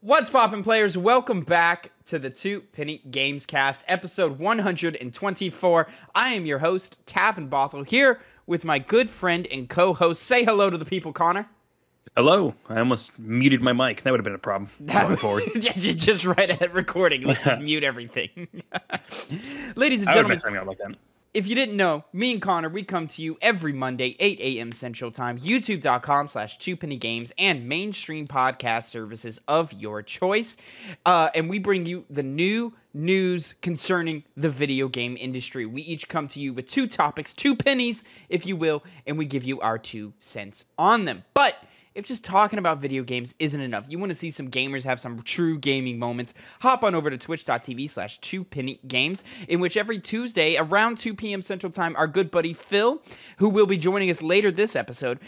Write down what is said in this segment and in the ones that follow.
What's poppin', players? Welcome back to the Two Penny Gamescast, episode 124. I am your host, Tavin Bothel, here with my good friend and co-host. Say hello to the people, Connor. Hello. I almost muted my mic. That would have been a problem going forward. Just right at recording. Let's just mute everything. Ladies and gentlemen, like that. If you didn't know, me and Connor, we come to you every Monday, 8 a.m. Central Time, youtube.com/2pennygames, and mainstream podcast services of your choice. And we bring you the new news concerning the video game industry. We each come to you with two topics, 2 pennies, if you will, and we give you our 2 cents on them. But if just talking about video games isn't enough, you want to see some gamers have some true gaming moments, hop on over to twitch.tv/2pennygames, in which every Tuesday around 2 p.m. Central Time, our good buddy Phil, who will be joining us later this episode,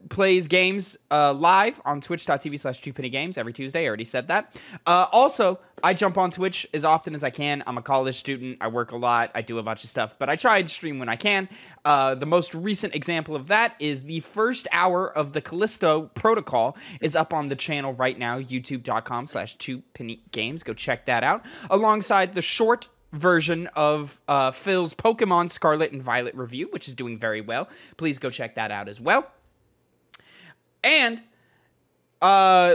plays games live on twitch.tv/2pennygames every Tuesday. I already said that. Also, I jump on Twitch as often as I can. I'm a college student. I work a lot. I do a bunch of stuff, but I try to stream when I can. The most recent example of that is the first hour of the Callisto Protocol is up on the channel right now, youtube.com/2pennygames. Go check that out. Alongside the short version of Phil's Pokemon Scarlet and Violet review, which is doing very well. Please go check that out as well. And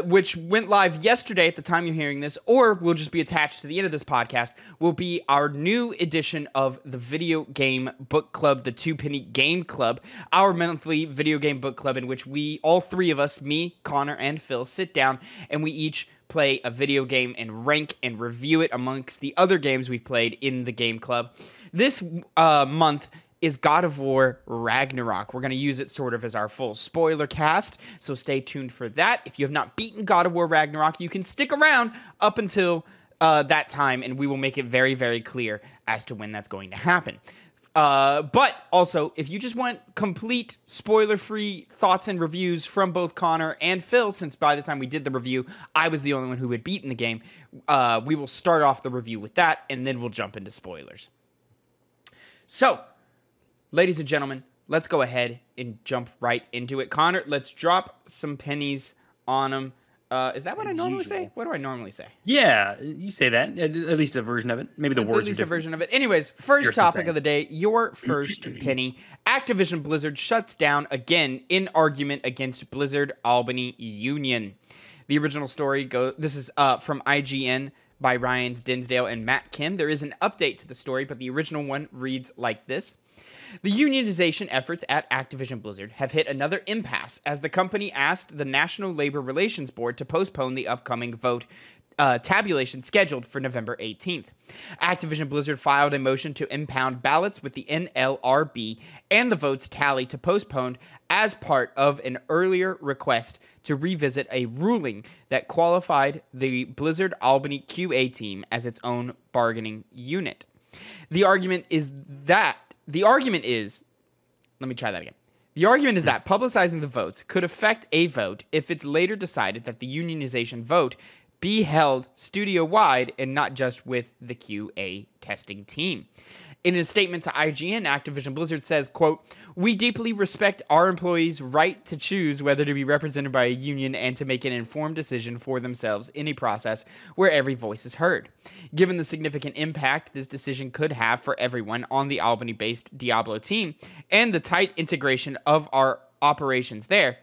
which went live yesterday at the time you're hearing this, or will just be attached to the end of this podcast, will be our new edition of the video game book club, the 2 Penny Game Club, our monthly video game book club in which we, all 3 of us, me, Connor, and Phil, sit down and we each play a video game and rank and review it amongst the other games we've played in the game club. This month is God of War Ragnarok. We're going to use it sort of as our full spoiler cast, so stay tuned for that. If you have not beaten God of War Ragnarok, you can stick around up until that time, and we will make it very, very clear as to when that's going to happen. But also, if you just want complete spoiler-free thoughts and reviews from both Connor and Phil, since by the time we did the review, I was the only one who had beaten the game, we will start off the review with that, and then we'll jump into spoilers. So, ladies and gentlemen, let's go ahead and jump right into it. Connor, let's drop some pennies on them. Is that what I normally say? What do I normally say? Yeah, you say that. At least a version of it. Maybe the words at least a version of it. Anyways, first topic of the day, your first penny. Activision Blizzard shuts down again in argument against Blizzard Albany Union. The original story this is from IGN by Ryan Dinsdale and Matt Kim. There is an update to the story, but the original one reads like this. The unionization efforts at Activision Blizzard have hit another impasse as the company asked the National Labor Relations Board to postpone the upcoming vote tabulation scheduled for November 18th. Activision Blizzard filed a motion to impound ballots with the NLRB and the votes tally to postpone as part of an earlier request to revisit a ruling that qualified the Blizzard Albany QA team as its own bargaining unit. The argument is that the argument is that publicizing the votes could affect a vote if it's later decided that the unionization vote be held studio-wide and not just with the QA testing team. In a statement to IGN, Activision Blizzard says, quote, "We deeply respect our employees' right to choose whether to be represented by a union and to make an informed decision for themselves in a process where every voice is heard. Given the significant impact this decision could have for everyone on the Albany-based Diablo team and the tight integration of our operations there,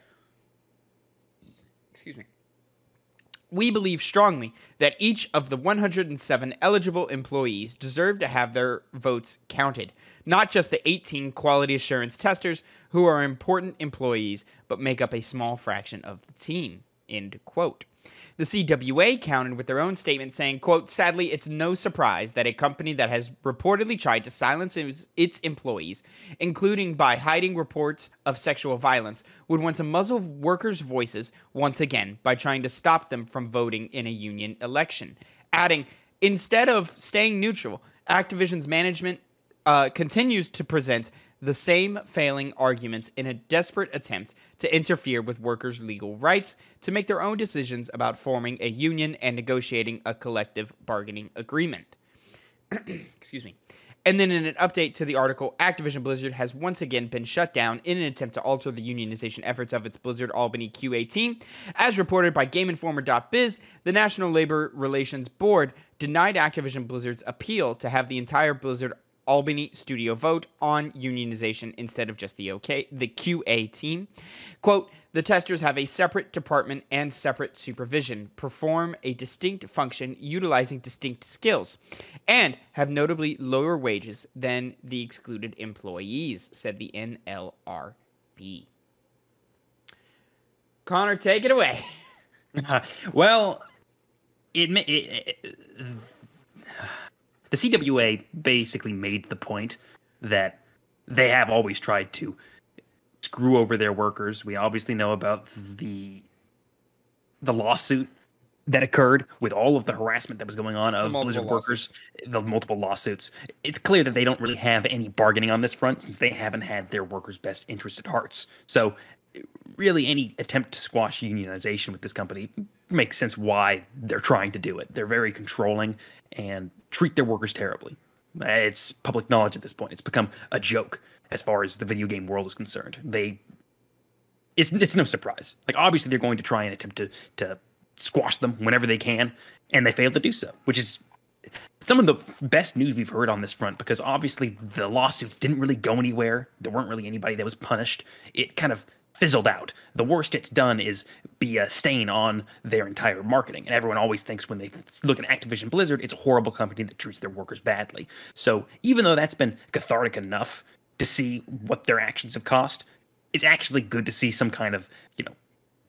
we believe strongly that each of the 107 eligible employees deserve to have their votes counted, not just the 18 quality assurance testers who are important employees but make up a small fraction of the team." End quote. The CWA countered with their own statement saying, quote, "Sadly, it's no surprise that a company that has reportedly tried to silence its employees, including by hiding reports of sexual violence, would want to muzzle workers' voices once again by trying to stop them from voting in a union election." Adding, "Instead of staying neutral, Activision's management continues to present the same failing arguments in a desperate attempt to interfere with workers' legal rights to make their own decisions about forming a union and negotiating a collective bargaining agreement." Excuse me. And then in an update to the article, Activision Blizzard has once again been shut down in an attempt to alter the unionization efforts of its Blizzard Albany QA team. As reported by GameInformer.biz, the National Labor Relations Board denied Activision Blizzard's appeal to have the entire Blizzard Albany studio vote on unionization instead of just the QA team. Quote, the testers have a separate department and separate supervision, perform a distinct function utilizing distinct skills, and have notably lower wages than the excluded employees, said the NLRB. Connor, take it away. Well, the CWA basically made the point that they have always tried to screw over their workers. We obviously know about the lawsuit that occurred with all of the harassment that was going on of Blizzard workers, the multiple lawsuits. It's clear that they don't really have any bargaining on this front since they haven't had their workers' best interests at hearts. So really any attempt to squash unionization with this company makes sense why they're trying to do it. They're very controlling and treat their workers terribly. It's public knowledge at this point. It's become a joke as far as the video game world is concerned. It's no surprise. Like, obviously they're going to try and attempt to squash them whenever they can, and they failed to do so, which is some of the best news we've heard on this front, because obviously the lawsuits didn't really go anywhere. There weren't really anybody that was punished. It kind of fizzled out. The worst it's done is be a stain on their entire marketing. And everyone always thinks when they look at Activision Blizzard, it's a horrible company that treats their workers badly. So even though that's been cathartic enough to see what their actions have cost, it's actually good to see some kind of,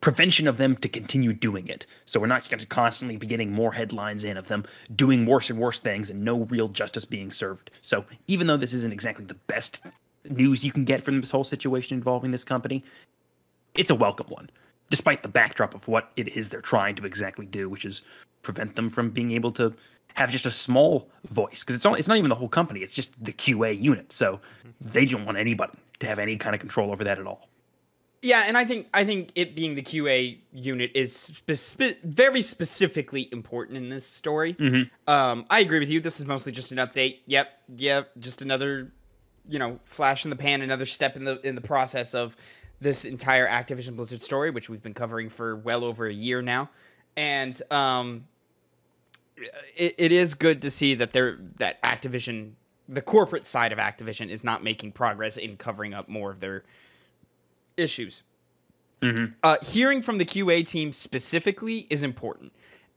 prevention of them to continue doing it. So we're not going to constantly be getting more headlines in of them doing worse and worse things and no real justice being served. So even though this isn't exactly the best news you can get from this whole situation involving this company, it's a welcome one, despite the backdrop of what it is they're trying to exactly do, which is prevent them from being able to have just a small voice. Because it's not even the whole company, it's just the QA unit. So they don't want anybody to have any kind of control over that at all. Yeah, and I think it being the QA unit is very specifically important in this story. I agree with you. This is mostly just an update. Yep, just another, flash in the pan, another step in the process of this entire Activision Blizzard story, which we've been covering for well over a year now. And it is good to see that that Activision, the corporate side of Activision, is not making progress in covering up more of their issues. Hearing from the QA team specifically is important.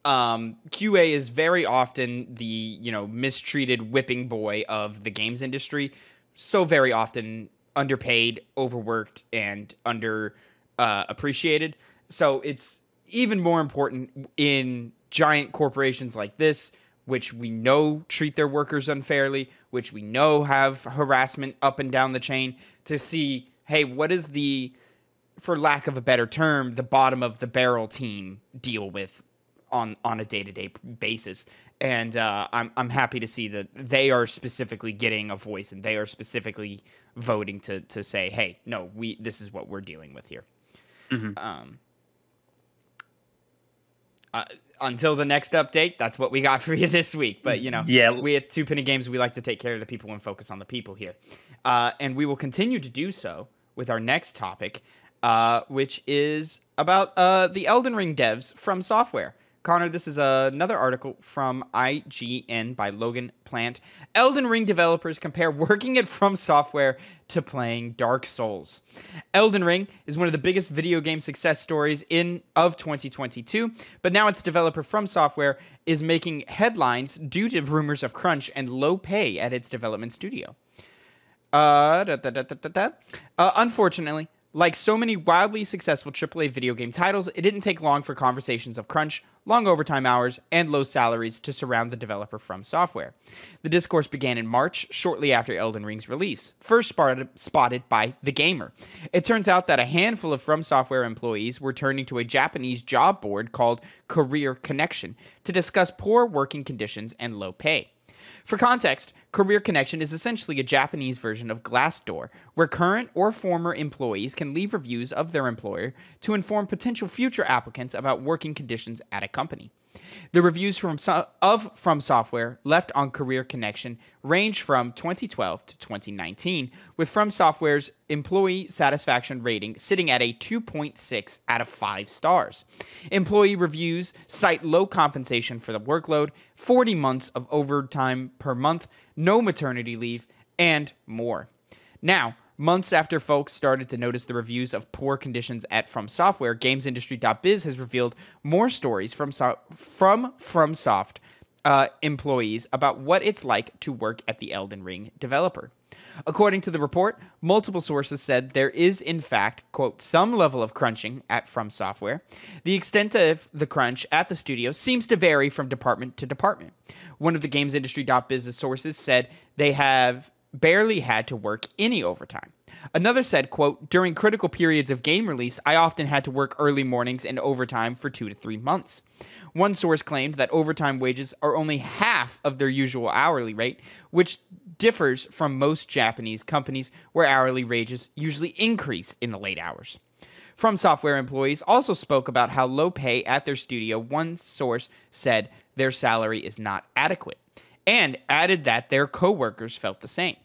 QA is very often the mistreated whipping boy of the games industry. So very often underpaid, overworked, and appreciated. So it's even more important in giant corporations like this, which we know treat their workers unfairly, which we know have harassment up and down the chain, to see, hey, what is the, for lack of a better term, the bottom of the barrel team deal with on a day-to-day basis. And I'm happy to see that they are specifically getting a voice, and they are specifically voting to say, hey, no, this is what we're dealing with here. Until the next update, that's what we got for you this week. But, we at Two Penny Games, we like to take care of the people and focus on the people here. And we will continue to do so with our next topic, which is about the Elden Ring devs Fromsoftware. Connor, this is another article from IGN by Logan Plant. Elden Ring developers compare working at Fromsoftware to playing Dark Souls. Elden Ring is one of the biggest video game success stories of 2022, but now its developer Fromsoftware is making headlines due to rumors of crunch and low pay at its development studio. Unfortunately, like so many wildly successful AAA video game titles, it didn't take long for conversations of crunch, long overtime hours, and low salaries to surround the developer Fromsoftware. The discourse began in March, shortly after Elden Ring's release, first spotted by The Gamer. It turns out that a handful of Fromsoftware employees were turning to a Japanese job board called Career Connection to discuss poor working conditions and low pay. For context, Career Connection is essentially a Japanese version of Glassdoor, where current or former employees can leave reviews of their employer to inform potential future applicants about working conditions at a company. The reviews from Fromsoftware left on Career Connection range from 2012 to 2019, with Fromsoftware's employee satisfaction rating sitting at a 2.6 out of 5 stars. Employee reviews cite low compensation for the workload, 40 months of overtime per month, no maternity leave, and more. Now, months after folks started to notice the reviews of poor conditions at Fromsoftware, GamesIndustry.biz has revealed more stories from FromSoft employees about what it's like to work at the Elden Ring developer. According to the report, multiple sources said there is, in fact, quote, some level of crunching at FromSoftware. The extent of the crunch at the studio seems to vary from department to department. One of the GamesIndustry.biz's sources said they have barely had to work any overtime. Another said, quote, during critical periods of game release, I often had to work early mornings and overtime for 2 to 3 months. One source claimed that overtime wages are only half of their usual hourly rate, which differs from most Japanese companies where hourly wages usually increase in the late hours. Fromsoftware employees also spoke about how low pay at their studio. One source said their salary is not adequate, and added that their co-workers felt the same.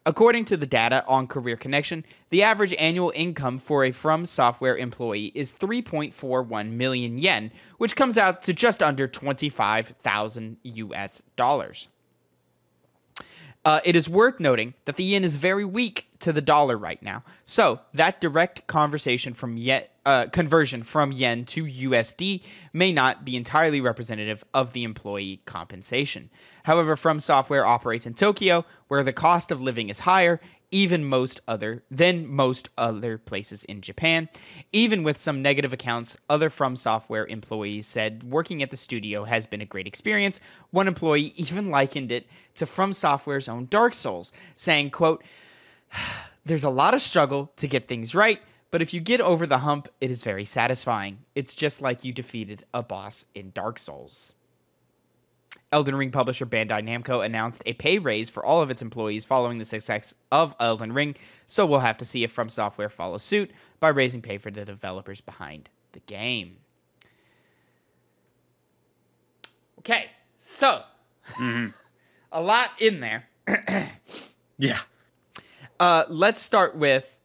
According to the data on Career Connection, the average annual income for a Fromsoftware employee is 3.41 million yen, which comes out to just under 25,000 US dollars. It is worth noting that the yen is very weak to the dollar right now, so that direct conversion from yen to USD may not be entirely representative of the employee compensation. However, Fromsoftware operates in Tokyo, where the cost of living is higher than most other places in Japan. Even with some negative accounts, other Fromsoftware employees said working at the studio has been a great experience. One employee even likened it to Fromsoftware's own Dark Souls, saying, quote, there's a lot of struggle to get things right, but if you get over the hump, it is very satisfying. It's just like you defeated a boss in Dark Souls. Elden Ring publisher Bandai Namco announced a pay raise for all of its employees following the success of Elden Ring, so we'll have to see if Fromsoftware follows suit by raising pay for the developers behind the game. Okay, so a lot in there. Yeah. Let's start with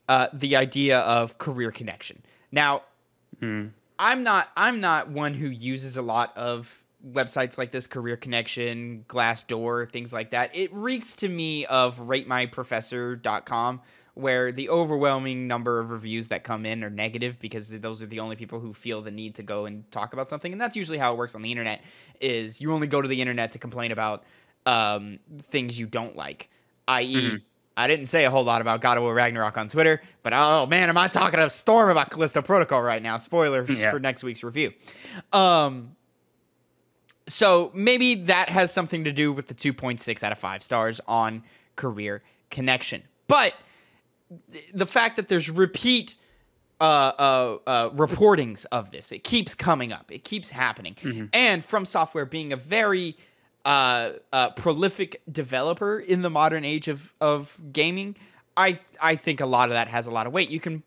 the idea of Career Connection. Now, I'm not one who uses a lot of websites like this, Career Connection, Glassdoor, things like that. It reeks to me of ratemyprofessor.com, where the overwhelming number of reviews that come in are negative because those are the only people who feel the need to go and talk about something. And that's usually how it works on the internet, is you only go to the internet to complain about things you don't like, i.e., I didn't say a whole lot about God of War Ragnarok on Twitter, but oh man, am I talking a storm about Callisto Protocol right now. Spoilers for next week's review. So maybe that has something to do with the 2.6 out of 5 stars on Career Connection. But the fact that there's repeat reportings of this, it keeps coming up. It keeps happening. And Fromsoftware being a very prolific developer in the modern age of gaming, I think a lot of that has a lot of weight. You can,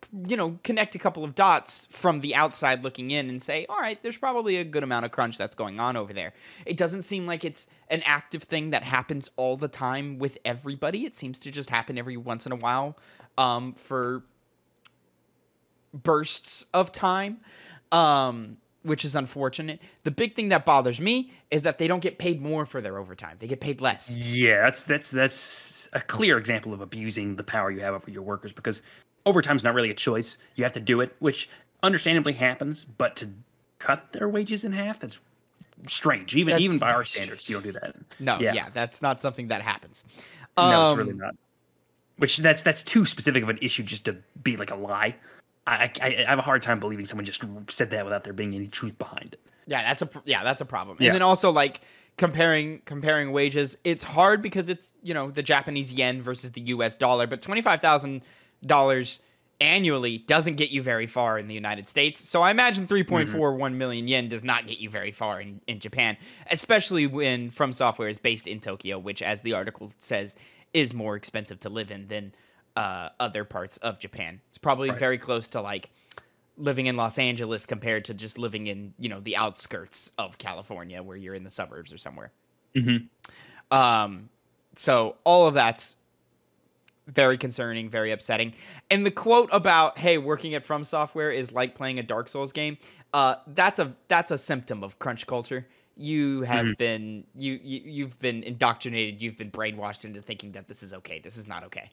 connect a couple of dots from the outside looking in and say, all right, there's probably a good amount of crunch that's going on over there. It doesn't seem like it's an active thing that happens all the time with everybody. It seems to just happen every once in a while for bursts of time, which is unfortunate. The big thing that bothers me is that they don't get paid more for their overtime. They get paid less. Yeah, that's a clear example of abusing the power you have over your workers, because overtime's not really a choice. You have to do it, which understandably happens, but to cut their wages in half, that's strange. Even by our standards, you don't do that. No, yeah, that's not something that happens. No, it's really not. Which that's too specific of an issue just to be like a lie. I have a hard time believing someone just said that without there being any truth behind it. Yeah, that's a problem. And then also, like, comparing wages, it's hard because it's, the Japanese yen versus the US dollar, but $25,000 annually doesn't get you very far in the United States. So I imagine 3.41 million yen does not get you very far in Japan, especially when Fromsoftware is based in Tokyo, which, as the article says, is more expensive to live in than other parts of Japan. It's probably very close to, like, living in Los Angeles compared to just living in, the outskirts of California where you're in the suburbs or somewhere. So all of that's very concerning, very upsetting. And the quote about, hey, working at Fromsoftware is like playing a Dark Souls game, that's a symptom of crunch culture. You have been you've been indoctrinated, you've been brainwashed into thinking that this is okay. This is not okay.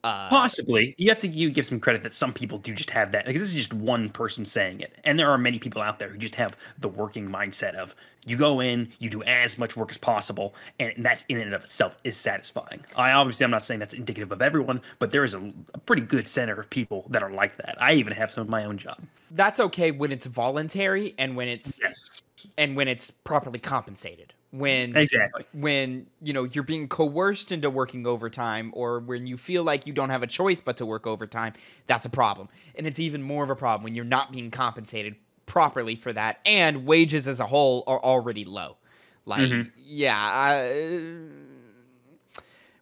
Possibly. You give some credit that some people do just have that. Like, this is just one person saying it. And there are many people out there who just have the working mindset of, you go in, you do as much work as possible, and that in and of itself is satisfying. I'm not saying that's indicative of everyone, but there is a pretty good center of people that are like that. I even have some of my own job. That's okay when it's voluntary and when it's yes. And when it's properly compensated. When you're being coerced into working overtime, or when you feel like you don't have a choice but to work overtime, that's a problem. And it's even more of a problem when you're not being compensated properly for that, and wages as a whole are already low. Like,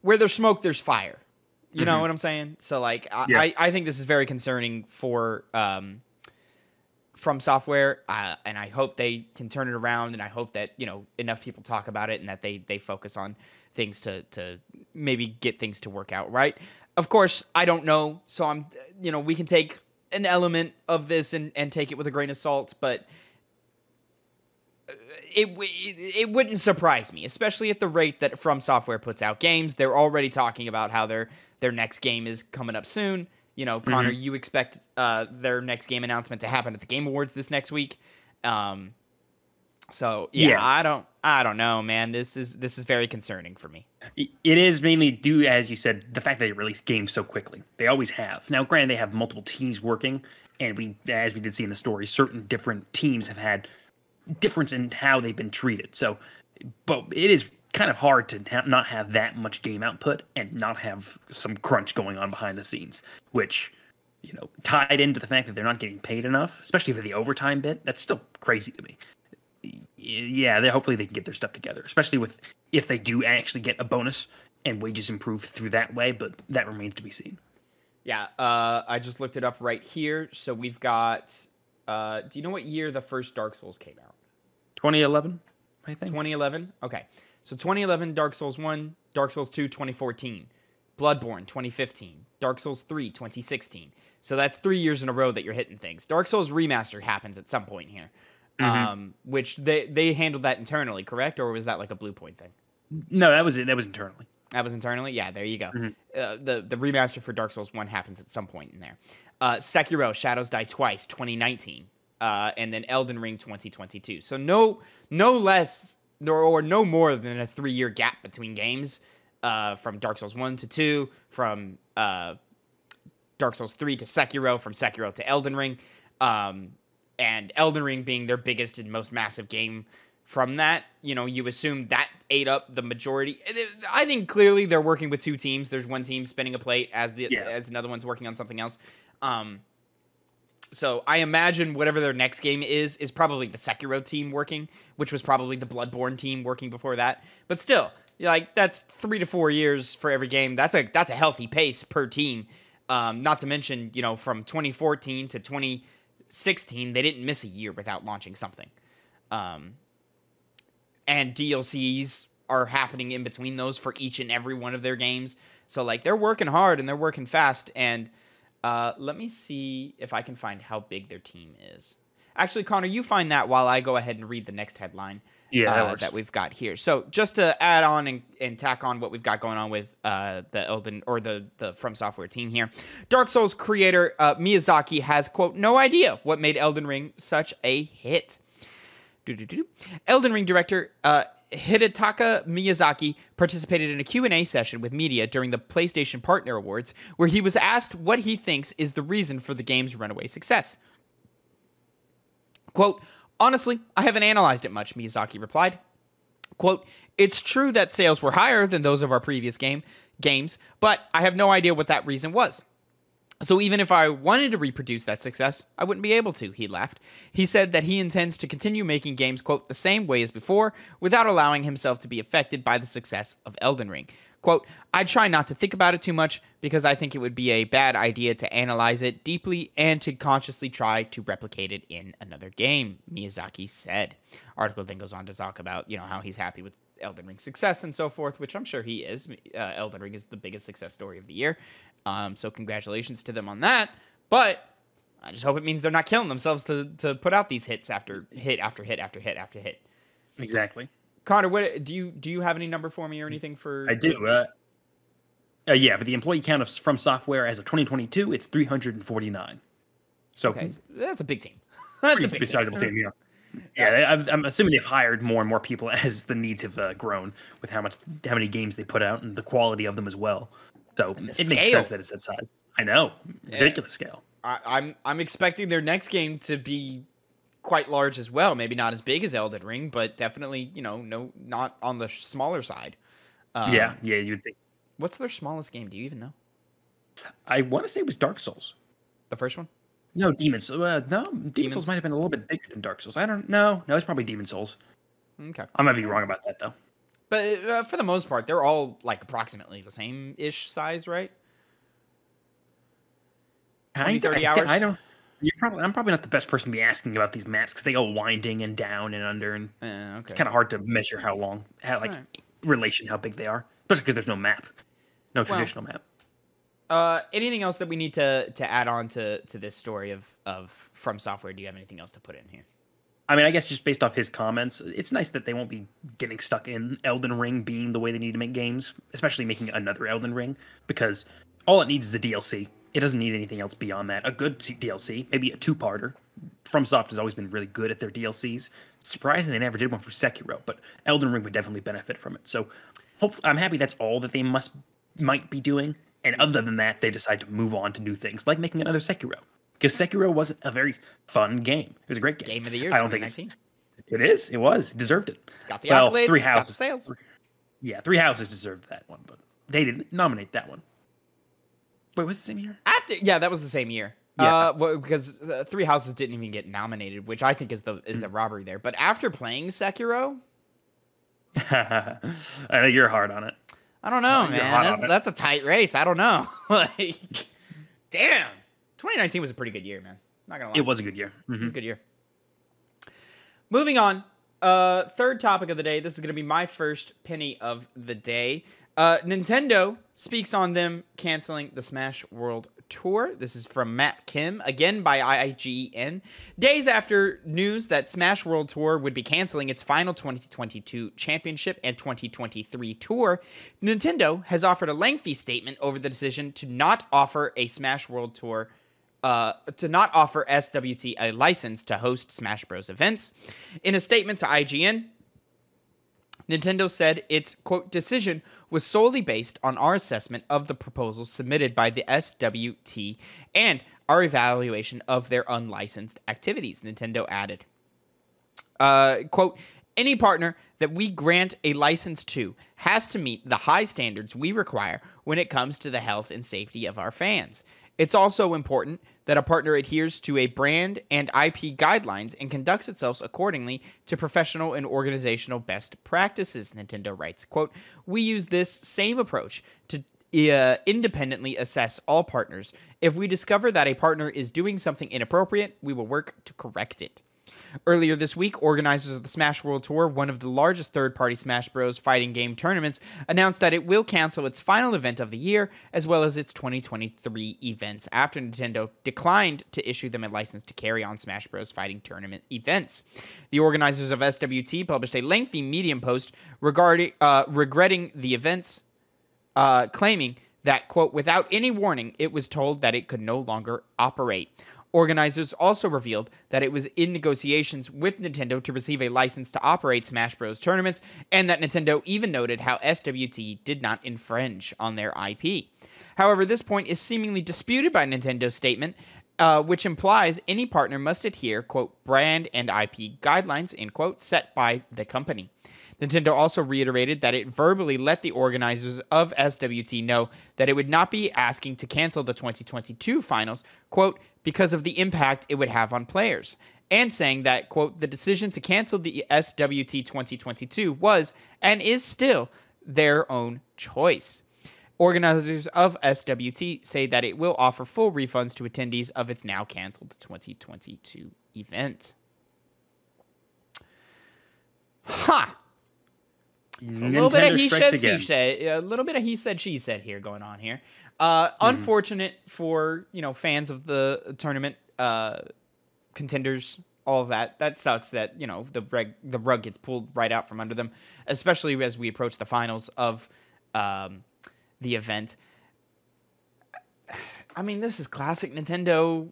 where there's smoke, there's fire. You know what I'm saying? So, like, I think this is very concerning for Fromsoftware, and I hope they can turn it around, and I hope that, enough people talk about it and that they focus on things to maybe get things to work out right. Of course, I don't know, so we can take an element of this and take it with a grain of salt, but it wouldn't surprise me, especially at the rate that Fromsoftware puts out games. They're already talking about how their next game is coming up soon. Connor, you expect their next game announcement to happen at the Game Awards this next week. So I don't know, man. This is very concerning for me. It is mainly due, as you said, the fact that they release games so quickly. They always have. Now, granted, they have multiple teams working, and as we did see in the story, certain different teams have had difference in how they've been treated. So, but it is kind of hard to not have that much game output and not have some crunch going on behind the scenes, which, tied into the fact that they're not getting paid enough, especially for the overtime bit. That's still crazy to me. Yeah, hopefully they can get their stuff together, especially if they do actually get a bonus and wages improve through that way, but that remains to be seen. Yeah, I just looked it up right here. So we've got, do you know what year the first Dark Souls came out? 2011, I think. 2011? Okay. So 2011, Dark Souls 1, Dark Souls 2, 2014, Bloodborne, 2015, Dark Souls 3, 2016. So that's 3 years in a row that you're hitting things. Dark Souls Remaster happens at some point here, which they handled that internally, correct? Or was that like a Blue Point thing? No, that was it. That was internally. That was internally? Yeah, there you go. The remaster for Dark Souls 1 happens at some point in there. Sekiro, Shadows Die Twice, 2019, and then Elden Ring, 2022. So no less or no more than a 3-year gap between games, from Dark Souls 1 to 2, from Dark Souls 3 to Sekiro, from Sekiro to Elden Ring, and Elden Ring being their biggest and most massive game. From that, you assume that ate up the majority. I think clearly they're working with two teams. There's one team spinning a plate as another one's working on something else. So I imagine whatever their next game is probably the Sekiro team working, which was probably the Bloodborne team working before that. But still, that's 3 to 4 years for every game. That's a healthy pace per team. Not to mention, from 2014 to 2016, they didn't miss a year without launching something. And DLCs are happening in between those for each and every one of their games. So, they're working hard and they're working fast. And let me see if I can find how big their team is. Actually, Connor, you find that while I go ahead and read the next headline that we've got here. So, just to add on and tack on what we've got going on with the Fromsoftware team here. Dark Souls creator Miyazaki has, quote, no idea what made Elden Ring such a hit. Elden Ring director Hidetaka Miyazaki participated in a Q&A session with media during the PlayStation Partner Awards, where he was asked what he thinks is the reason for the game's runaway success. Quote, honestly, I haven't analyzed it much, Miyazaki replied. Quote, it's true that sales were higher than those of our previous games, but I have no idea what that reason was. So even if I wanted to reproduce that success, I wouldn't be able to, he laughed. He said that he intends to continue making games, quote, the same way as before, without allowing himself to be affected by the success of Elden Ring. Quote, I try not to think about it too much because I think it would be a bad idea to analyze it deeply and to consciously try to replicate it in another game, Miyazaki said. Article then goes on to talk about, how he's happy with Elden Ring's success and so forth, which I'm sure he is. Elden Ring is the biggest success story of the year. So congratulations to them on that. But I just hope it means they're not killing themselves to put out these hits after hit after hit after hit after hit. Exactly. Connor, what do you have any number for me or anything for? I do. Yeah, for the employee count of Fromsoftware as of 2022, it's 349. So okay, that's a big team. That's a big sizable team. Yeah, I'm assuming they've hired more and more people as the needs have grown with how many games they put out and the quality of them as well. So it makes sense that it's that size. I know, ridiculous scale. I'm expecting their next game to be quite large as well. Maybe not as big as Elden Ring, but definitely, not on the smaller side. Yeah, you'd think. What's their smallest game? Do you even know? I want to say it was Dark Souls. The first one? No, Demon's. No, Demon's Souls might have been a little bit bigger than Dark Souls. I don't know. No, it's probably Demon's Souls. Okay. I might be wrong about that, though. But for the most part, they're all like approximately the same-ish size, right? 30 hours? I'm probably not the best person to be asking about these maps because they go winding and down and under, and it's kind of hard to measure how big they are, especially because there's no map, traditional map. Anything else that we need to add on to this story of Fromsoftware? Do you have anything else to put in here? I mean, I guess just based off his comments, it's nice that they won't be getting stuck in Elden Ring being the way they need to make games, especially making another Elden Ring, because all it needs is a DLC. It doesn't need anything else beyond that. A good DLC, maybe a two-parter. FromSoft has always been really good at their DLCs. Surprisingly, they never did one for Sekiro, but Elden Ring would definitely benefit from it. So hopefully, I'm happy that's all that they might be doing. And other than that, they decide to move on to new things, like making another Sekiro. Because Sekiro was a very fun game. It was a great game. Game of the year, I don't think it is. It was. It deserved it. It's got the accolades. It's got the sales. Yeah, Three Houses deserved that one, but they didn't nominate that one. Wait, was it the same year? That was the same year. Yeah. Because Three Houses didn't even get nominated, which I think is the robbery there. But after playing Sekiro, I know you're hard on it. I don't know, man. That's a tight race. I don't know. Damn. 2019 was a pretty good year, man. Not gonna lie. It was a good year. Mm-hmm. It was a good year. Moving on. Third topic of the day. This is gonna be my first penny of the day. Nintendo speaks on them canceling the Smash World Tour. This is from Matt Kim, again by IGN. Days after news that Smash World Tour would be canceling its final 2022 championship and 2023 tour, Nintendo has offered a lengthy statement over the decision to not offer a Smash World Tour, to not offer SWT a license to host Smash Bros. Events. In a statement to IGN, Nintendo said its, quote, decision was solely based on our assessment of the proposals submitted by the SWT and our evaluation of their unlicensed activities, Nintendo added. Quote, any partner that we grant a license to has to meet the high standards we require when it comes to the health and safety of our fans. It's also important that a partner adheres to a brand and IP guidelines and conducts itself accordingly to professional and organizational best practices, Nintendo writes. Quote, we use this same approach to independently assess all partners. If we discover that a partner is doing something inappropriate, we will work to correct it. Earlier this week, organizers of the Smash World Tour, one of the largest third-party Smash Bros. Fighting game tournaments, announced that it will cancel its final event of the year, as well as its 2023 events, after Nintendo declined to issue them a license to carry on Smash Bros. Fighting tournament events. The organizers of SWT published a lengthy Medium post regarding regretting the events, claiming that, quote, without any warning, it was told that it could no longer operate. Organizers also revealed that it was in negotiations with Nintendo to receive a license to operate Smash Bros. Tournaments, and that Nintendo even noted how SWT did not infringe on their IP. However, this point is seemingly disputed by Nintendo's statement, which implies any partner must adhere, quote, brand and IP guidelines, end quote, set by the company. Nintendo also reiterated that it verbally let the organizers of SWT know that it would not be asking to cancel the 2022 finals, quote, because of the impact it would have on players, and saying that, quote, the decision to cancel the SWT 2022 was, and is still, their own choice. Organizers of SWT say that it will offer full refunds to attendees of its now canceled 2022 event. Ha! A little bit of he said, she said. A little bit of he said, she said here going on here. Unfortunate for, fans of the tournament, contenders, all of that. That sucks that, the rug gets pulled right out from under them, especially as we approach the finals of the event. I mean, this is classic Nintendo,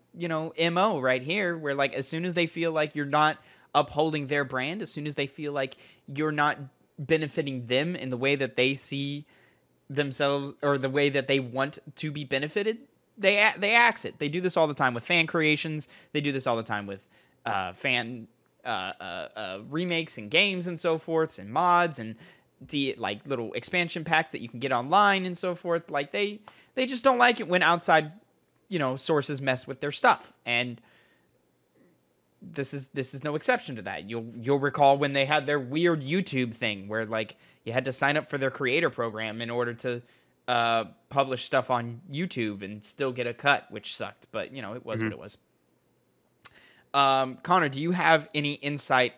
MO right here, where, like, as soon as they feel like you're not upholding their brand, as soon as they feel like you're not benefiting them in the way that they see themselves or the way that they want to be benefited, they axe it. They do this all the time with fan creations. They do this all the time with fan remakes and games and so forth, and mods and like little expansion packs that you can get online and so forth. Like they just don't like it when outside, sources mess with their stuff. And this is no exception to that. You'll recall when they had their weird YouTube thing where, like, you had to sign up for their creator program in order to publish stuff on YouTube and still get a cut, which sucked. But it was what it was. Connor, do you have any insight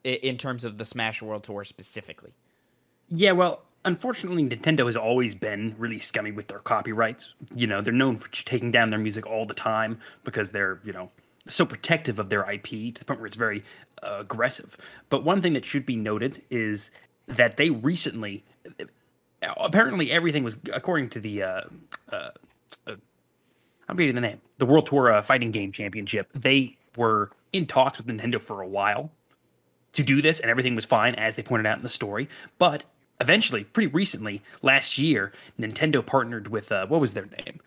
in terms of the Smash World Tour specifically? Yeah, well, unfortunately, Nintendo has always been really scummy with their copyrights. They're known for taking down their music all the time because they're, so protective of their IP to the point where it's very aggressive. But one thing that should be noted is that they recently, apparently everything was, according to the, I'm reading the name, the World Tour Fighting Game Championship, they were in talks with Nintendo for a while to do this, and everything was fine, as they pointed out in the story. But eventually, pretty recently, last year, Nintendo partnered with, what was their name?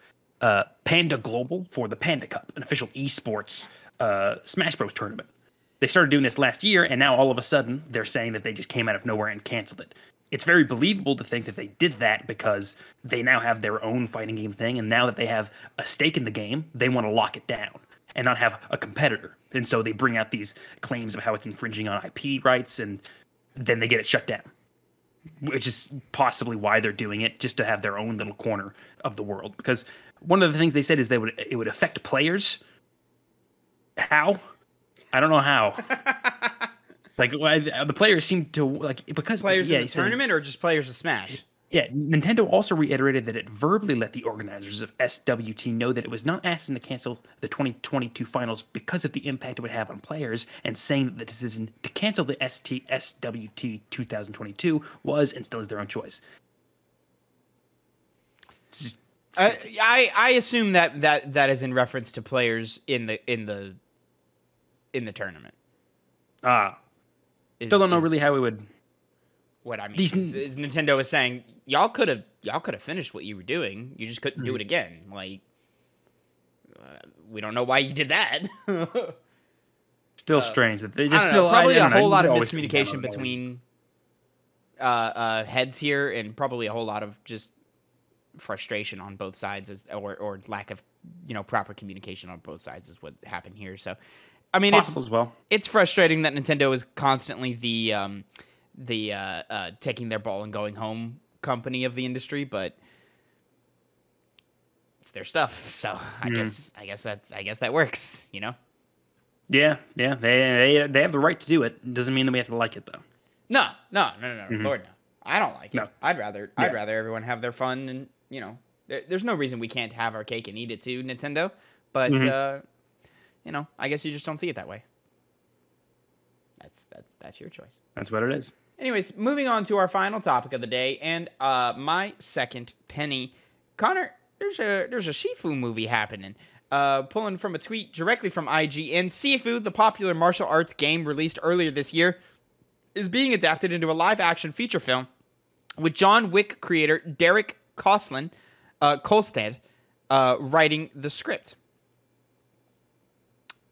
Panda Global for the Panda Cup, an official esports Smash Bros. Tournament. They started doing this last year, and now all of a sudden, they're saying that they just came out of nowhere and canceled it. It's very believable to think that they did that because they now have their own fighting game thing, and now that they have a stake in the game, they want to lock it down and not have a competitor. And so they bring out these claims of how it's infringing on IP rights, and then they get it shut down, which is possibly why they're doing it, just to have their own little corner of the world. Because one of the things they said is it would affect players. How? I don't know how. Like, the players seem to, like, because players in the tournament or just players of Smash? Yeah, Nintendo also reiterated that it verbally let the organizers of SWT know that it was not asking to cancel the 2022 finals because of the impact it would have on players, and saying that the decision to cancel the SWT 2022 was and still is their own choice. It's just, I assume that is in reference to players in the tournament. Still don't know really how it would. What I mean is Nintendo is saying y'all could have finished what you were doing. You just couldn't do it again. Like, we don't know why you did that. Still strange that they just still probably a whole lot of miscommunication between heads here, and probably a whole lot of just frustration on both sides, or lack of proper communication on both sides is what happened here. So, I mean, it's frustrating that Nintendo is constantly the taking their ball and going home company of the industry, but it's their stuff. So I guess that works, Yeah. They have the right to do it. Doesn't mean that we have to like it though. No. Lord, no. I don't like it. No. I'd rather everyone have their fun, and there's no reason we can't have our cake and eat it too, Nintendo. But I guess you just don't see it that way. That's your choice. That's what it is. Anyways, moving on to our final topic of the day, and my second penny. Connor, there's a SIFU movie happening. Pulling from a tweet directly from IGN, SIFU, the popular martial arts game released earlier this year, is being adapted into a live-action feature film with John Wick creator Derek Kolstad writing the script.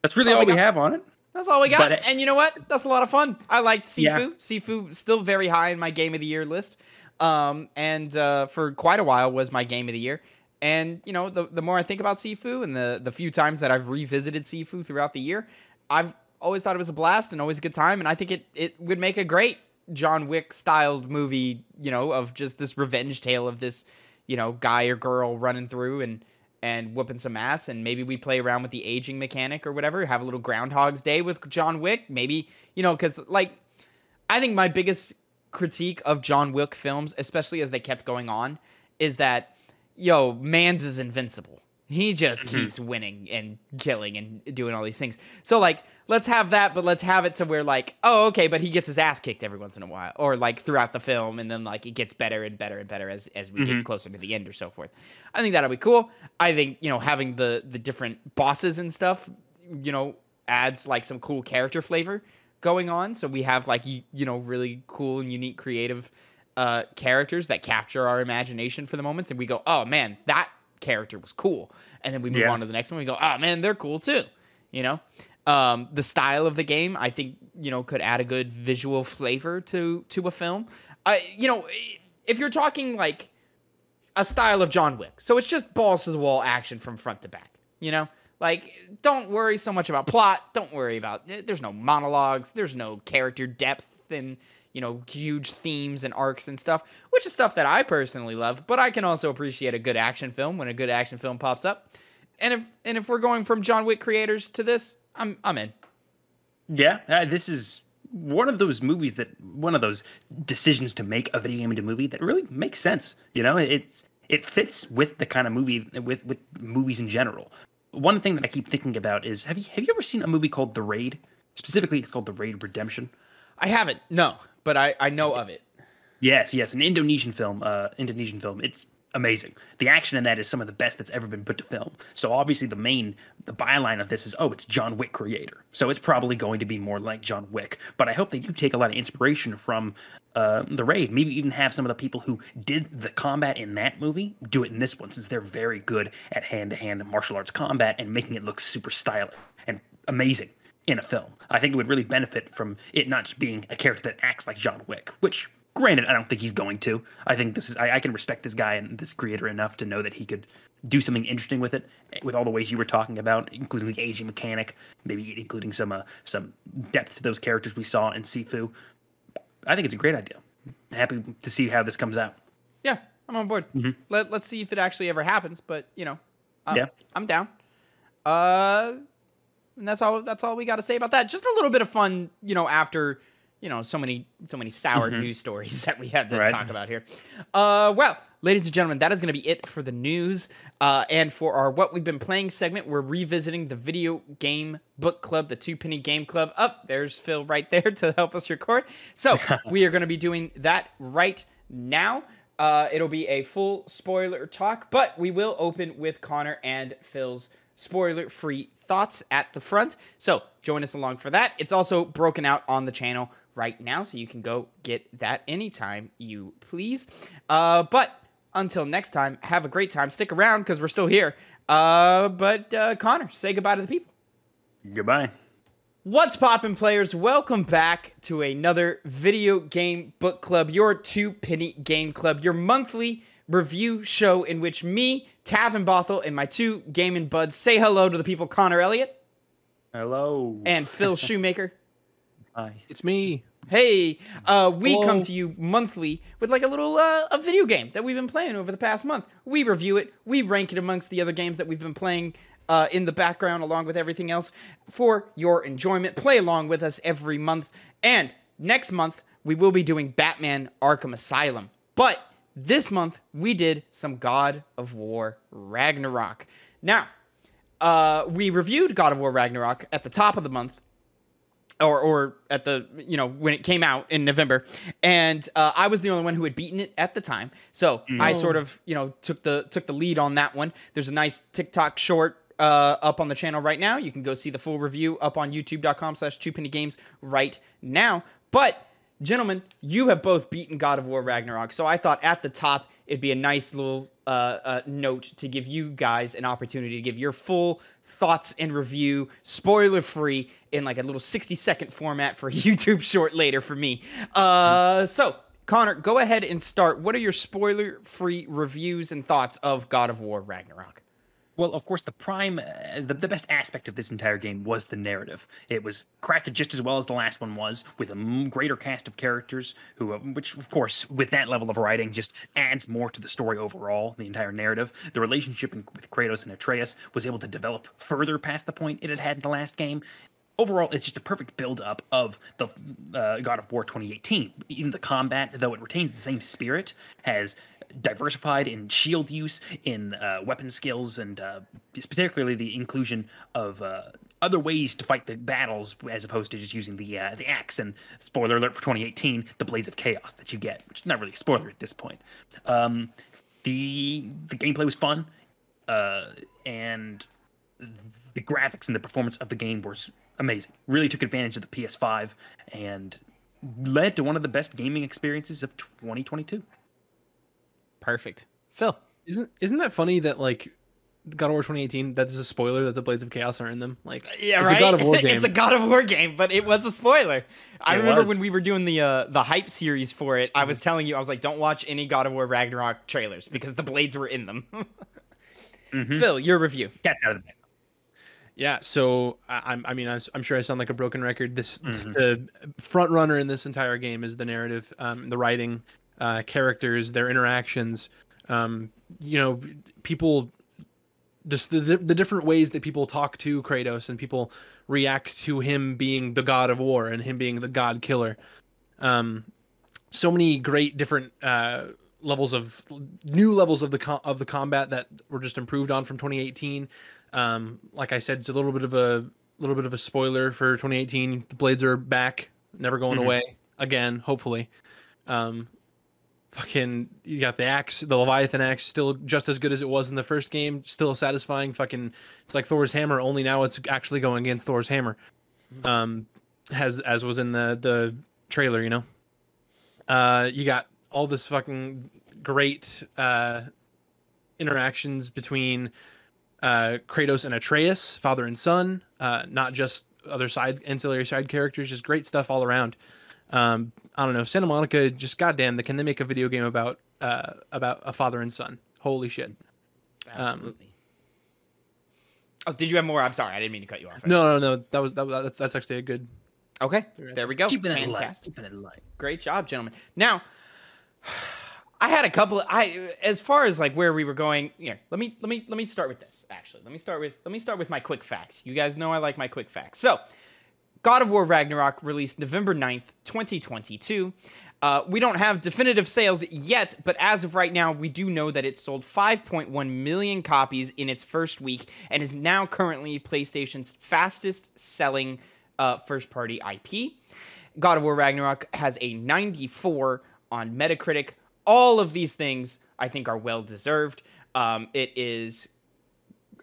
That's really all we have on it. That's all we got. And you know what? That's a lot of fun. I liked SIFU. Yeah. SIFU still very high in my Game of the Year list. And for quite a while was my Game of the Year. And, the more I think about SIFU and the few times that I've revisited SIFU throughout the year, I've always thought it was a blast and always a good time. And I think it would make a great, John Wick styled movie, of just this revenge tale of this, guy or girl running through and whooping some ass. And maybe we play around with the aging mechanic or whatever, have a little Groundhog's Day with John Wick. Maybe, because like, I think my biggest critique of John Wick films, especially as they kept going on, is that, Mans is invincible. He just keeps winning and killing and doing all these things. So, like, let's have that, but let's have it to where, like, oh, okay, but he gets his ass kicked every once in a while. Or, like, throughout the film, and then, like, it gets better and better and better as we get closer to the end or so forth. I think that'll be cool. I think, having the different bosses and stuff, adds, like, some cool character flavor going on. So we have, like, really cool and unique creative characters that capture our imagination for the moments. And we go, oh, man, that character was cool, and then we move on to the next one. We go, oh man, they're cool too. The style of the game, I think, could add a good visual flavor to a film. If you're talking like a style of John Wick, so it's just balls to the wall action from front to back. Like, don't worry so much about plot. Don't worry about, there's no monologues. There's no character depth and huge themes and arcs and stuff, which is stuff that I personally love, but I can also appreciate a good action film when a good action film pops up. And if we're going from John Wick creators to this, I'm in. Yeah, this is one of those movies one of those decisions to make a video game into a movie that really makes sense. It fits with the kind of movie, with movies in general. One thing that I keep thinking about is, have you ever seen a movie called The Raid? Specifically, it's called The Raid Redemption. I haven't, no, but I know of it. Yes, an Indonesian film. It's amazing. The action in that is some of the best that's ever been put to film. So obviously the byline of this is, it's John Wick creator. So it's probably going to be more like John Wick. But I hope they do take a lot of inspiration from The Raid. Maybe even have some of the people who did the combat in that movie do it in this one, since they're very good at hand-to-hand martial arts combat and making it look super stylish and amazing in a film. I think it would really benefit from it not just being a character that acts like John Wick, which, granted, I don't think he's going to. I think I can respect this guy and this creator enough to know that he could do something interesting with it, with all the ways you were talking about, including the aging mechanic, maybe including some depth to those characters we saw in SIFU. I think it's a great idea. I'm happy to see how this comes out. Yeah, I'm on board. Let's see if it actually ever happens, but, I'm down. And that's all we got to say about that. Just a little bit of fun, after, so many sour news stories that we had to talk about here. Well, ladies and gentlemen, that is going to be it for the news. And for our What We've Been Playing segment, we're revisiting the Video Game Book Club, the Two Penny Game Club. There's Phil right there to help us record. So we are going to be doing that right now. It'll be a full spoiler talk, but we will open with Connor and Phil's spoiler-free thoughts at the front. So join us along for that. It's also broken out on the channel right now, so you can go get that anytime you please. But until next time, have a great time. Stick around because we're still here. But Connor, say goodbye to the people. Goodbye. What's poppin', players? Welcome back to another Video Game Book Club, your Two Penny Game Club, your monthly review show in which me, Tavin Bothel, and my two gaming buds say hello to the people. Connor Elliott. Hello. And Phil Shoemaker. Hi. It's me. Hey, we come to you monthly with like a little a video game that we've been playing over the past month. We review it. We rank it amongst the other games that we've been playing in the background along with everything else for your enjoyment. Play along with us every month. And next month, we will be doing Batman Arkham Asylum. But this month, we did some God of War Ragnarok. Now, we reviewed God of War Ragnarok at the top of the month, or at the, when it came out in November, and I was the only one who had beaten it at the time, so I sort of, took the lead on that one. There's a nice TikTok short up on the channel right now. You can go see the full review up on youtube.com/2pennygames right now, but gentlemen, you have both beaten God of War Ragnarok, so I thought at the top it'd be a nice little note to give you guys an opportunity to give your full thoughts and review, spoiler-free, in like a little 60-second format for a YouTube short later for me. So, Connor, go ahead and start. What are your spoiler-free reviews and thoughts of God of War Ragnarok? Well, of course, the best aspect of this entire game was the narrative. It was crafted just as well as the last one was, with a greater cast of characters, which, of course, with that level of writing, just adds more to the story overall, the entire narrative. The relationship with Kratos and Atreus was able to develop further past the point it had had in the last game. Overall, it's just a perfect build-up of the God of War 2018. Even the combat, though it retains the same spirit, has diversified in shield use, in weapon skills, and particularly the inclusion of other ways to fight the battles as opposed to just using the axe and, spoiler alert for 2018, the Blades of Chaos that you get, which is not really a spoiler at this point. The gameplay was fun, and the graphics and the performance of the game were amazing. Really took advantage of the PS5 and led to one of the best gaming experiences of 2022. Perfect. Phil. Isn't that funny that like God of War 2018, that is a spoiler that the Blades of Chaos are in them? Like, yeah, it's right? a God of War game. It's a God of War game, but it was a spoiler. I remember when we were doing the hype series for it, I was telling you, I was like, don't watch any God of War Ragnarok trailers because the blades were in them. Phil, your review. Cat's out of the bag. Yeah, so I'm sure I sound like a broken record. The front runner in this entire game is the narrative, the writing, characters, their interactions. People, just the different ways that people talk to Kratos and people react to him being the God of War and him being the God Killer. So many great different new levels of the combat that were just improved on from 2018. Like I said, it's a little bit of a spoiler for 2018. The blades are back, never going away again, hopefully. Fucking, you got the axe, the Leviathan axe, still just as good as it was in the first game, still satisfying. Fucking, it's like Thor's hammer, only now it's actually going against Thor's hammer. As was in the trailer, you know. You got all this fucking great interactions between Kratos and Atreus, father and son, not just other ancillary side characters, just great stuff all around. I don't know, Santa Monica, just goddamn, can they make a video game about a father and son? Holy shit. Absolutely. Oh, did you have more? I'm sorry, I didn't mean to cut you off. No. That's actually a good. Okay, there we go. Keeping it light. Great job, gentlemen. Now, I had a couple. As far as like where we were going. Yeah, let me start with this. Actually, let me start with my quick facts. You guys know I like my quick facts. So, God of War Ragnarok released November 9th, 2022. We don't have definitive sales yet, but as of right now, we do know that it sold 5.1 million copies in its first week and is now currently PlayStation's fastest selling first-party IP. God of War Ragnarok has a 94 on Metacritic. All of these things, I think, are well-deserved. It is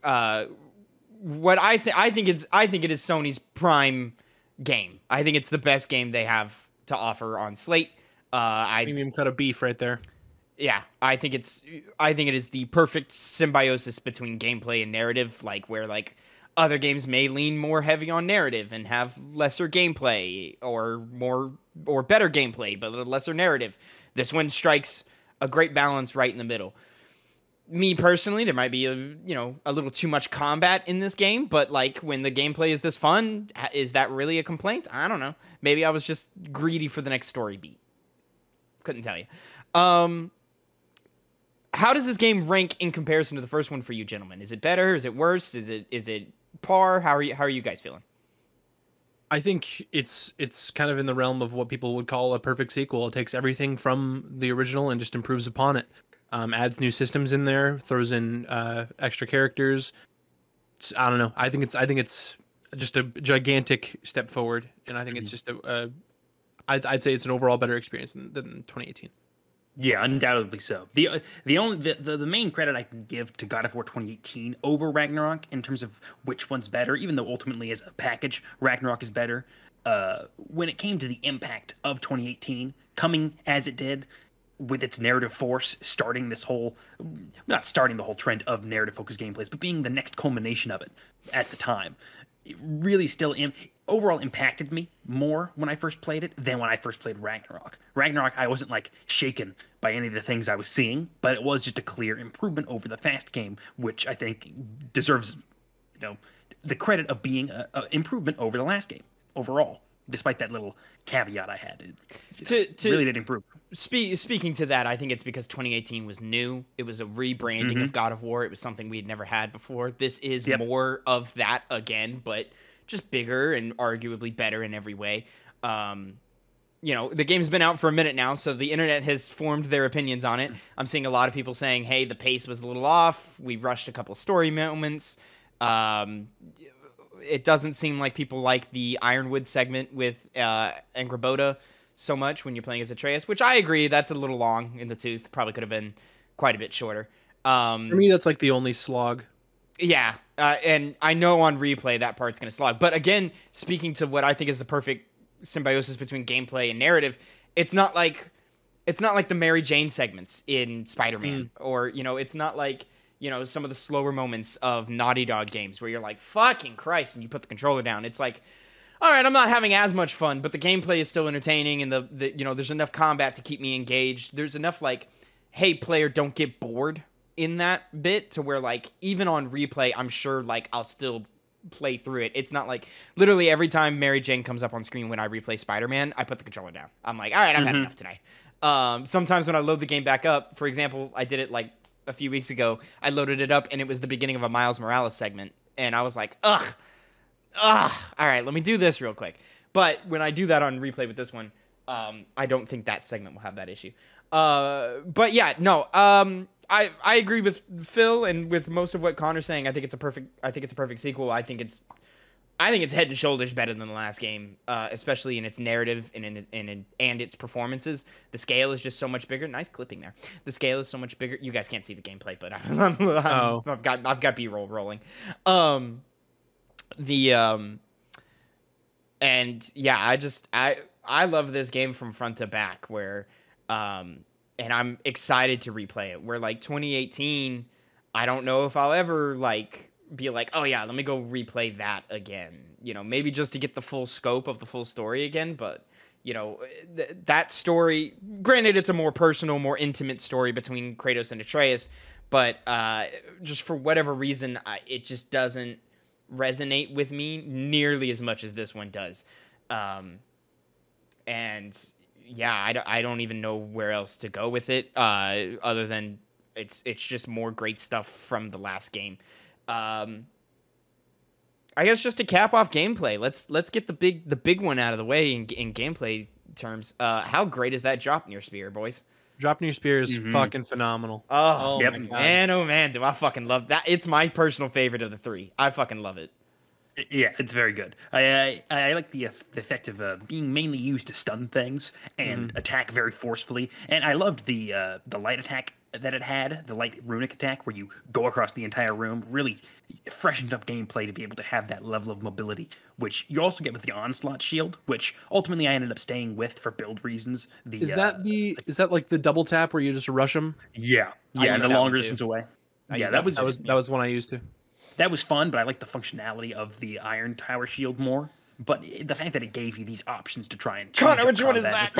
what I think it is Sony's prime game. I think it's the best game they have to offer on slate. Premium cut of beef right there. Yeah, I think it is the perfect symbiosis between gameplay and narrative, like where like other games may lean more heavy on narrative and have lesser gameplay or better gameplay but lesser narrative. This one strikes a great balance right in the middle. Me personally, there might be a little too much combat in this game, but like when the gameplay is this fun, is that really a complaint? I don't know. Maybe I was just greedy for the next story beat. Couldn't tell you. How does this game rank in comparison to the first one for you, gentlemen? Is it better? Is it worse? Is it par? How are you guys feeling? I think it's kind of in the realm of what people would call a perfect sequel. It takes everything from the original and just improves upon it. Adds new systems in there, throws in extra characters. I don't know. I think it's just a gigantic step forward, and I think it's just I'd say it's an overall better experience than 2018. Yeah, undoubtedly so. The main credit I can give to God of War 2018 over Ragnarok in terms of which one's better, even though ultimately as a package Ragnarok is better. When it came to the impact of 2018 coming as it did, with its narrative force, not starting the whole trend of narrative focused gameplays, but being the next culmination of it at the time. it really still overall impacted me more when I first played it than when I first played Ragnarok. Ragnarok, I wasn't like shaken by any of the things I was seeing, but it was just a clear improvement over the fast game, which I think deserves, the credit of being an improvement over the last game overall. Despite that little caveat I had, it really did improve. Speaking to that, I think it's because 2018 was new. It was a rebranding of God of War. It was something we had never had before. This is more of that again, but just bigger and arguably better in every way. The game's been out for a minute now, so the internet has formed their opinions on it. I'm seeing a lot of people saying, hey, the pace was a little off. We rushed a couple of story moments. It doesn't seem like people like the Ironwood segment with Angrboda so much when you're playing as Atreus, which I agree, that's a little long in the tooth. Probably could have been quite a bit shorter. For me, that's like the only slog. Yeah, and I know on replay that part's going to slog. But again, speaking to what I think is the perfect symbiosis between gameplay and narrative, it's not like the Mary Jane segments in Spider-Man, or it's not like some of the slower moments of Naughty Dog games where you're like, fucking Christ, and you put the controller down. It's like, all right, I'm not having as much fun, but the gameplay is still entertaining, and there's enough combat to keep me engaged. There's enough like, hey, player, don't get bored in that bit to where like even on replay, I'm sure like I'll still play through it. It's not like literally every time Mary Jane comes up on screen when I replay Spider-Man, I put the controller down. I'm like, all right, I've had enough tonight. Sometimes when I load the game back up, for example, I did it like a few weeks ago, I loaded it up and it was the beginning of a Miles Morales segment, and I was like, ugh, all right, let me do this real quick. But when I do that on replay with this one, I don't think that segment will have that issue. But yeah, no, I agree with Phil and with most of what Connor's saying. I think it's a perfect sequel. I think it's head and shoulders better than the last game, especially in its narrative and its performances. The scale is just so much bigger. Nice clipping there. The scale is so much bigger. You guys can't see the gameplay, but I've got B-roll rolling. And yeah, I love this game from front to back. And I'm excited to replay it. Where like 2018, I don't know if I'll ever be like, oh yeah, let me go replay that again. Maybe just to get the full scope of the full story again. But, that story, granted, it's a more personal, more intimate story between Kratos and Atreus. But just for whatever reason, it just doesn't resonate with me nearly as much as this one does. And yeah, I don't even know where else to go with it other than it's just more great stuff from the last game. I guess just to cap off gameplay, let's get the big one out of the way in gameplay terms. How great is that drop near spear, boys? Drop near spear is fucking phenomenal. Oh, yep. Man, oh man, do I fucking love that. It's my personal favorite of the three. I fucking love it. Yeah, it's very good. I like the effect of being mainly used to stun things and attack very forcefully. And I loved the light attack that it had, the light runic attack where you go across the entire room. Really freshened up gameplay to be able to have that level of mobility, which you also get with the onslaught shield, which ultimately I ended up staying with for build reasons. Is that like the double tap where you just rush them? Yeah, and the longer distance away. That was one I used to. That was fun, but I like the functionality of the Iron Tower shield more. But the fact that it gave you these options to try and change Connor, which one is that?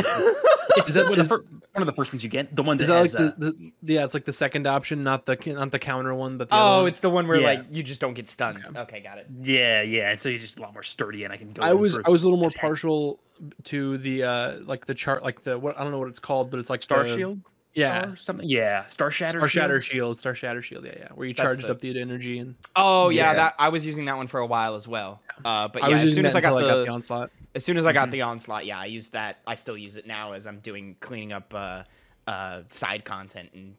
Is that one of the first ones you get? The one that is has like it's like the second option, not the counter one, but it's the one where like you just don't get stunned. Yeah. Okay, got it. Yeah, and so you're just a lot more sturdy, and I can go. I was a little more partial to the like the chart, like the what I don't know what it's called, but it's like Star Shield. Yeah, or something. Yeah, Star Shatter Shield. Yeah. Where you charged up the energy and. Oh yeah, that I was using that one for a while as well. But yeah, as soon as I got the onslaught. As soon as I got the onslaught, yeah, I used that. I still use it now as I'm cleaning up side content and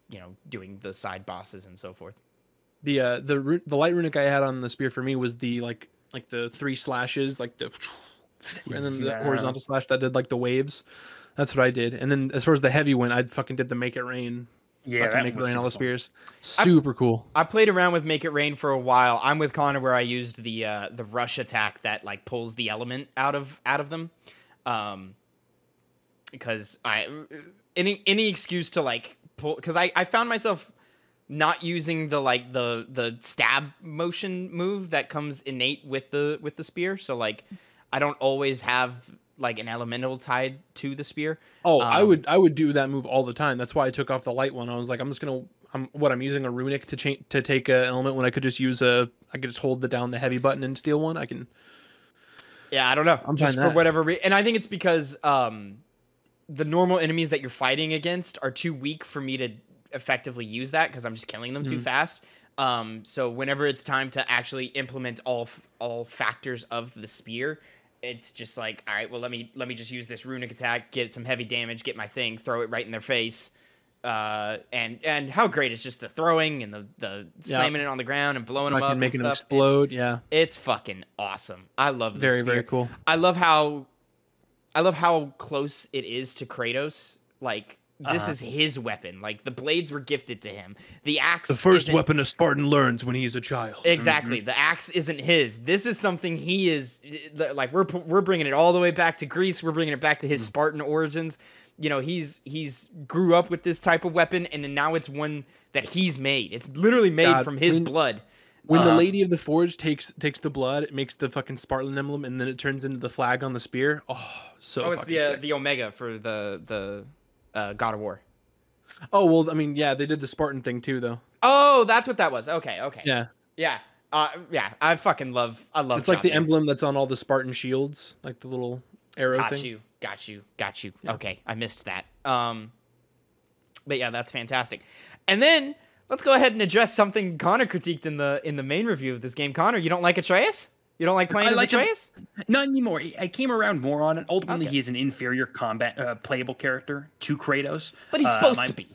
doing the side bosses and so forth. The light runic I had on the spear for me was the like the 3 slashes, like the and then the horizontal slash that did like the waves. That's what I did. And then as far as the heavy went, I fucking did the Make It Rain. Yeah, Make It Rain all the spears. Super cool. I played around with Make It Rain for a while. I'm with Connor where I used the rush attack that like pulls the element out of them. Because any excuse to like pull, because I found myself not using the stab motion move that comes innate with the spear. So like I don't always have like an elemental tied to the spear. Oh, I would do that move all the time. That's why I took off the light one. I was like, I'm using a runic to take an element when I could just use I could just hold down the heavy button and steal one. I can. Yeah, I don't know. I'm just fine for whatever reason, and I think it's because the normal enemies that you're fighting against are too weak for me to effectively use that because I'm just killing them too fast. So whenever it's time to actually implement all factors of the spear, it's just like, all right, well let me just use this runic attack, get some heavy damage, get my thing, throw it right in their face. And how great is just the throwing and the slamming it on the ground and blowing them up and making stuff. them explode. It's fucking awesome. I love this very spear. very cool. I love how close it is to Kratos. Like this is his weapon. Like the blades were gifted to him. The axe. The first weapon a Spartan learns when he's a child. Exactly. The axe isn't his. This is something he is. Like we're bringing it all the way back to Greece. We're bringing it back to his Spartan origins. You know, he's grew up with this type of weapon, and then now it's one that he's made. It's literally made from his blood. When the Lady of the Forge takes the blood, it makes the fucking Spartan emblem, and then it turns into the flag on the spear. Oh, so it's the Omega for the God of War. Oh well, I mean, yeah, they did the Spartan thing too, though. Oh, that's what that was. Okay. Yeah. Yeah. I fucking love. It's like the emblem that's on all the Spartan shields, like the little arrow thing. Got you. Yeah. Okay, I missed that. But yeah, that's fantastic. And then let's go ahead and address something Connor critiqued in the main review of this game. Connor, you don't like Atreus? You don't like playing as Atreus? Not anymore. I came around more on it. Ultimately, he is an inferior combat playable character to Kratos. But he's supposed to be.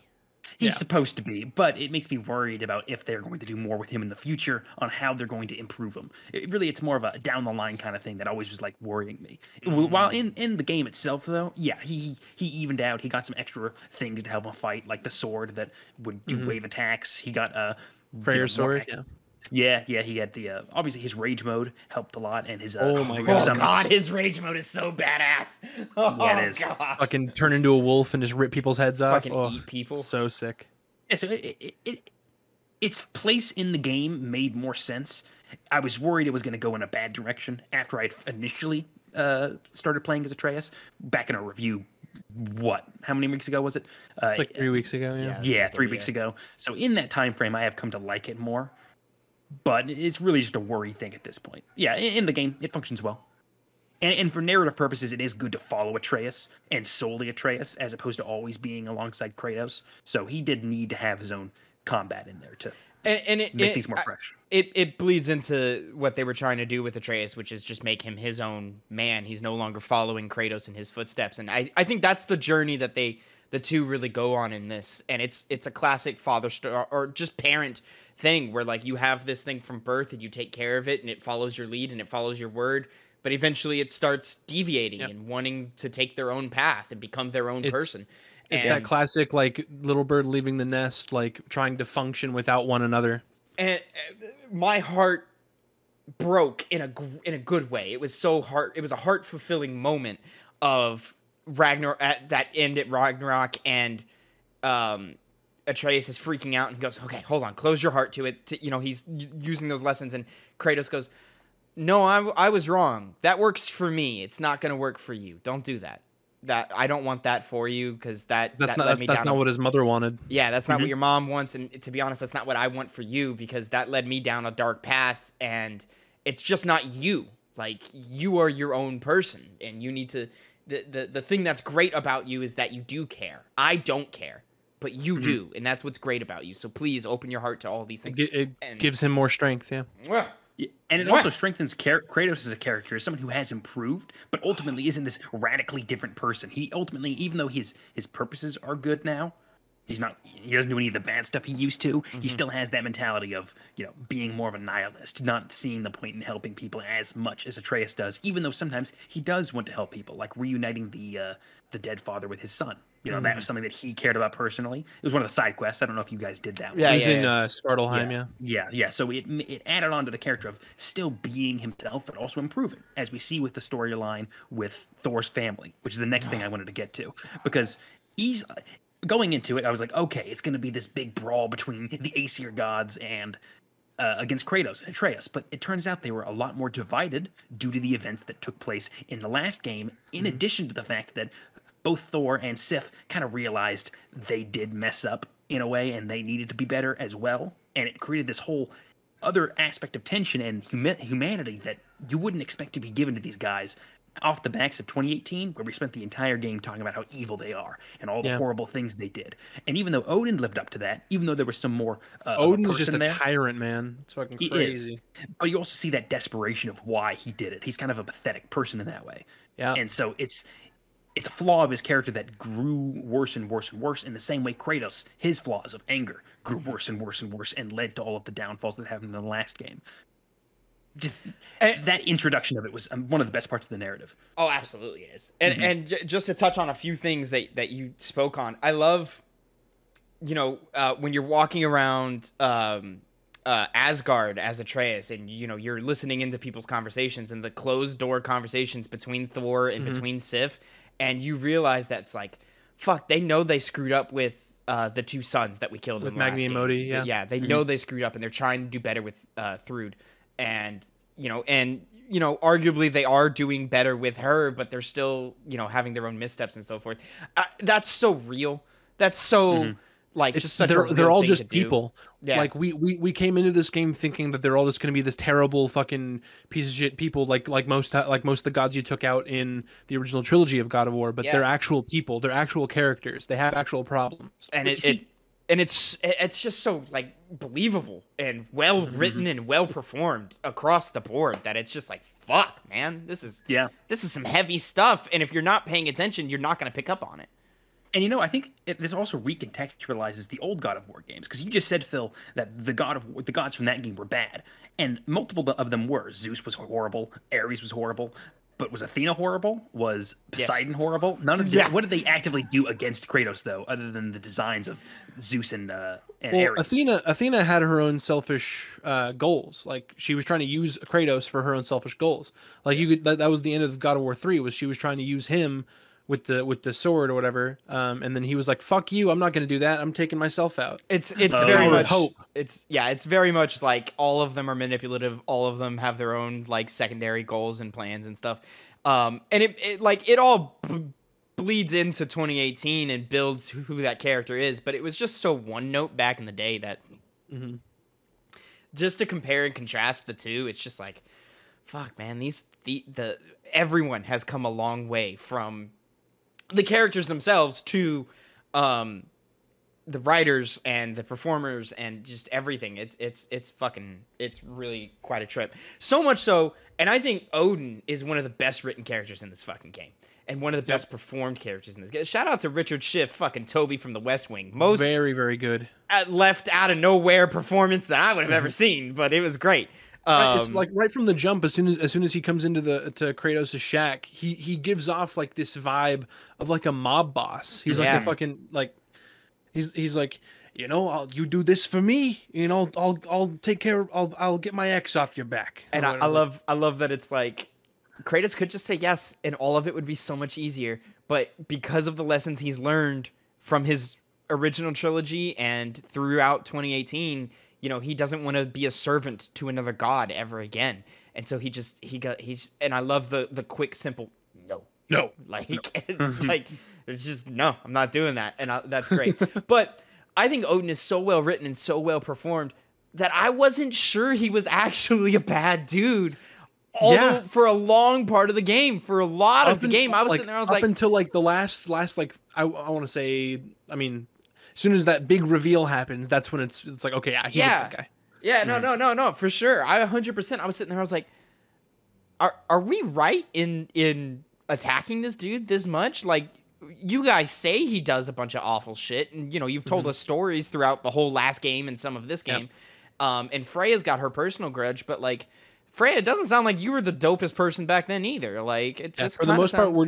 He's supposed to be, but it makes me worried about if they're going to do more with him in the future on how they're going to improve him. It's more of a down the line kind of thing that always was like worrying me. While in the game itself, though, yeah, he evened out. He got some extra things to help him fight, like the sword that would do wave attacks. He got Freyr's sword. Yeah, he had the obviously his rage mode helped a lot, and his oh my god, his rage mode is so badass. Oh yeah, it is. God. Fucking turn into a wolf and just rip people's heads off. Fucking eat people. So sick. Yeah, so its place in the game made more sense. I was worried it was going to go in a bad direction after I'd initially started playing as Atreus back in a review. How many weeks ago was it? It's like 3 weeks ago. Yeah, 3 weeks ago. So in that time frame, I have come to like it more. But it's really just a worry thing at this point. Yeah, in the game, it functions well. And for narrative purposes, it is good to follow Atreus and solely Atreus as opposed to always being alongside Kratos. So he did need to have his own combat in there to make things more fresh. It bleeds into what they were trying to do with Atreus, which is just make him his own man. He's no longer following Kratos in his footsteps. And I think that's the journey that the two really go on in this. And it's a classic father or just parent thing where like you have this thing from birth and you take care of it and it follows your lead and it follows your word, but eventually it starts deviating and wanting to take their own path and become their own person. It's that classic like little bird leaving the nest, like trying to function without one another. And my heart broke in a good way. It was so heart. It was a heart fulfilling moment of Ragnarok at that end at Ragnarok, and Atreus is freaking out and he goes, okay, hold on, close your heart to it. He's using those lessons, and Kratos goes, no, I was wrong. That works for me. It's not going to work for you. Don't do that. I don't want that for you because that's not what his mother wanted. Yeah, that's not what your mom wants, and to be honest, that's not what I want for you because that led me down a dark path, and it's just not you. Like, you are your own person, and you need to... The thing that's great about you is that you do care. I don't care. But you do, and that's what's great about you. So please open your heart to all these things. It gives him more strength, yeah. And it also strengthens Kratos as a character, as someone who has improved, but ultimately isn't this radically different person. He ultimately, even though his purposes are good now, he doesn't do any of the bad stuff he used to. He still has that mentality of, being more of a nihilist, not seeing the point in helping people as much as Atreus does, even though sometimes he does want to help people, like reuniting the dead father with his son. That was something that he cared about personally. It was one of the side quests. I don't know if you guys did that one. Yeah, he's in Svartalheim, Yeah. So it added on to the character of still being himself, but also improving, as we see with the storyline with Thor's family, which is the next thing I wanted to get to. Because going into it, I was like, okay, it's going to be this big brawl between the Aesir gods and against Kratos and Atreus, but it turns out they were a lot more divided due to the events that took place in the last game, in addition to the fact that both Thor and Sif kind of realized they did mess up in a way and they needed to be better as well, and it created this whole other aspect of tension and humanity that you wouldn't expect to be given to these guys off the backs of 2018, where we spent the entire game talking about how evil they are and all the horrible things they did. And even though Odin lived up to that, even though there was some more Odin is just a tyrant, man. It's fucking crazy. But you also see that desperation of why he did it. He's kind of a pathetic person in that way. Yeah. And so it's a flaw of his character that grew worse and worse and worse, in the same way Kratos, his flaws of anger, grew worse and worse and worse and led to all of the downfalls that happened in the last game. Just that introduction of it was one of the best parts of the narrative. Oh, absolutely it is. And just to touch on a few things that you spoke on, I love, when you're walking around Asgard as Atreus, and you're listening into people's conversations and the closed door conversations between Thor and between Sif, and you realize that's like, fuck, they know they screwed up with the two sons that we killed with in the last Magni and game. Modi. Yeah, they know they screwed up, and they're trying to do better with Thrud. And arguably they are doing better with her, but they're still having their own missteps and so forth. That's so real. That's so like, it's just such they're all just do. people. Yeah. Like we came into this game thinking that they're all just going to be this terrible fucking piece of shit people, like most of the gods you took out in the original trilogy of God of War. But they're actual people. They're actual characters. They have actual problems. And it's just so like believable and well written and well performed across the board that it's just like, fuck, man, this is some heavy stuff. And if you're not paying attention, you're not going to pick up on it. And I think this also recontextualizes the old God of War games, because you just said, Phil, that the gods from that game were bad, and multiple of them were. Zeus was horrible, Ares was horrible, but was Athena horrible? Was Poseidon horrible? None of them. What did they actively do against Kratos, though, other than the designs of Zeus and Ares? Athena had her own selfish goals. Like, she was trying to use Kratos for her own selfish goals. Like, that was the end of God of War 3, was she was trying to use him with the sword or whatever, and then he was like, "Fuck you! I'm not going to do that. I'm taking myself out." It's very much hope. It's very much like all of them are manipulative. All of them have their own like secondary goals and plans and stuff. And it all bleeds into 2018 and builds who that character is. But it was just so one note back in the day that just to compare and contrast the two, it's just like, fuck, man. Everyone has come a long way from the characters themselves to the writers and the performers and just everything. It's really quite a trip. So much so, and I think Odin is one of the best written characters in this fucking game, and one of the best performed characters in this game. Shout out to Richard Schiff, fucking Toby from The West Wing. Most very, very good. Left out of nowhere performance that I would have ever seen, but it was great. It's like right from the jump, as soon as he comes into to Kratos' shack, he gives off like this vibe of like a mob boss. He's like a fucking like he's like, you do this for me, I'll take care. I'll get my ex off your back. And I love that it's like Kratos could just say yes, and all of it would be so much easier. But because of the lessons he's learned from his original trilogy and throughout 2018. He doesn't want to be a servant to another god ever again. And so and I love the quick, simple, no. Like, it's just, no, I'm not doing that. And that's great. But I think Odin is so well written and so well performed that I wasn't sure he was actually a bad dude. Although for a long part of the game, for a lot of the game, I was sitting there, I was like, until like the last, like, I want to say, I mean, as soon as that big reveal happens, that's when it's like, okay, he's a bad guy. Yeah, no, for sure. 100%. I was sitting there, I was like, are we right in attacking this dude this much? Like, you guys say he does a bunch of awful shit, and you've told us stories throughout the whole last game and some of this game. And Freya's got her personal grudge, but like, Freya, it doesn't sound like you were the dopest person back then either. Like, it just for the most part, we're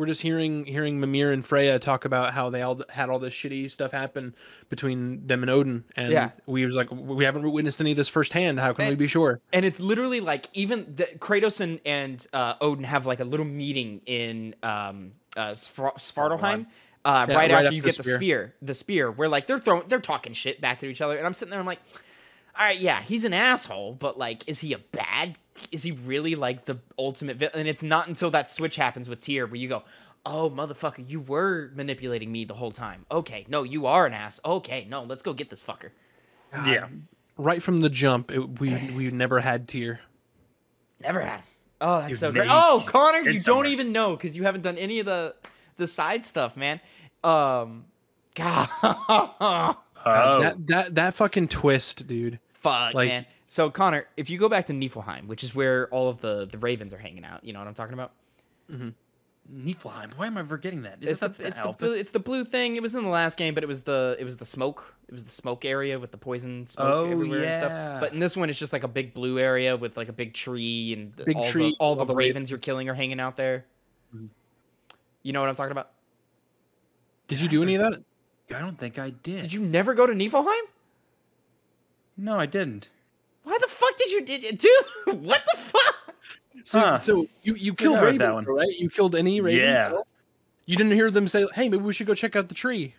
just hearing Mimir and Freya talk about how they all had all this shitty stuff happen between them and Odin, and we haven't witnessed any of this firsthand. How can we be sure? And it's literally like even Kratos and Odin have like a little meeting in Svartalheim, right after you get the spear, where like they're talking shit back at each other, and I'm sitting there, I'm like, all right, yeah, he's an asshole, but like, is he really like the ultimate villain? And it's not until that switch happens with Tyr where you go, oh, motherfucker, you were manipulating me the whole time. Okay, no, you are an ass. Okay, no, let's go get this fucker. Yeah. Right from the jump, we never had Tyr. Never had. Oh, that's so great. Oh, Connor, you don't even know because you haven't done any of the side stuff, man. God. That fucking twist, dude. Fuck, like, man. So, Connor, if you go back to Niflheim, which is where all of the ravens are hanging out, you know what I'm talking about? Mm-hmm. Niflheim. Why am I forgetting that? It's the blue thing. It was in the last game, but it was the smoke. It was the smoke area with the poison smoke everywhere and stuff. But in this one, it's just like a big blue area with like a big tree and all the ravens you're killing are hanging out there. Mm-hmm. You know what I'm talking about? Did you do any of that? I don't think I did. Did you never go to Niflheim? No, I didn't. Why the fuck did you dude? What the fuck? So you killed ravens, right? You killed any ravens? Yeah. You didn't hear them say, "Hey, maybe we should go check out the tree."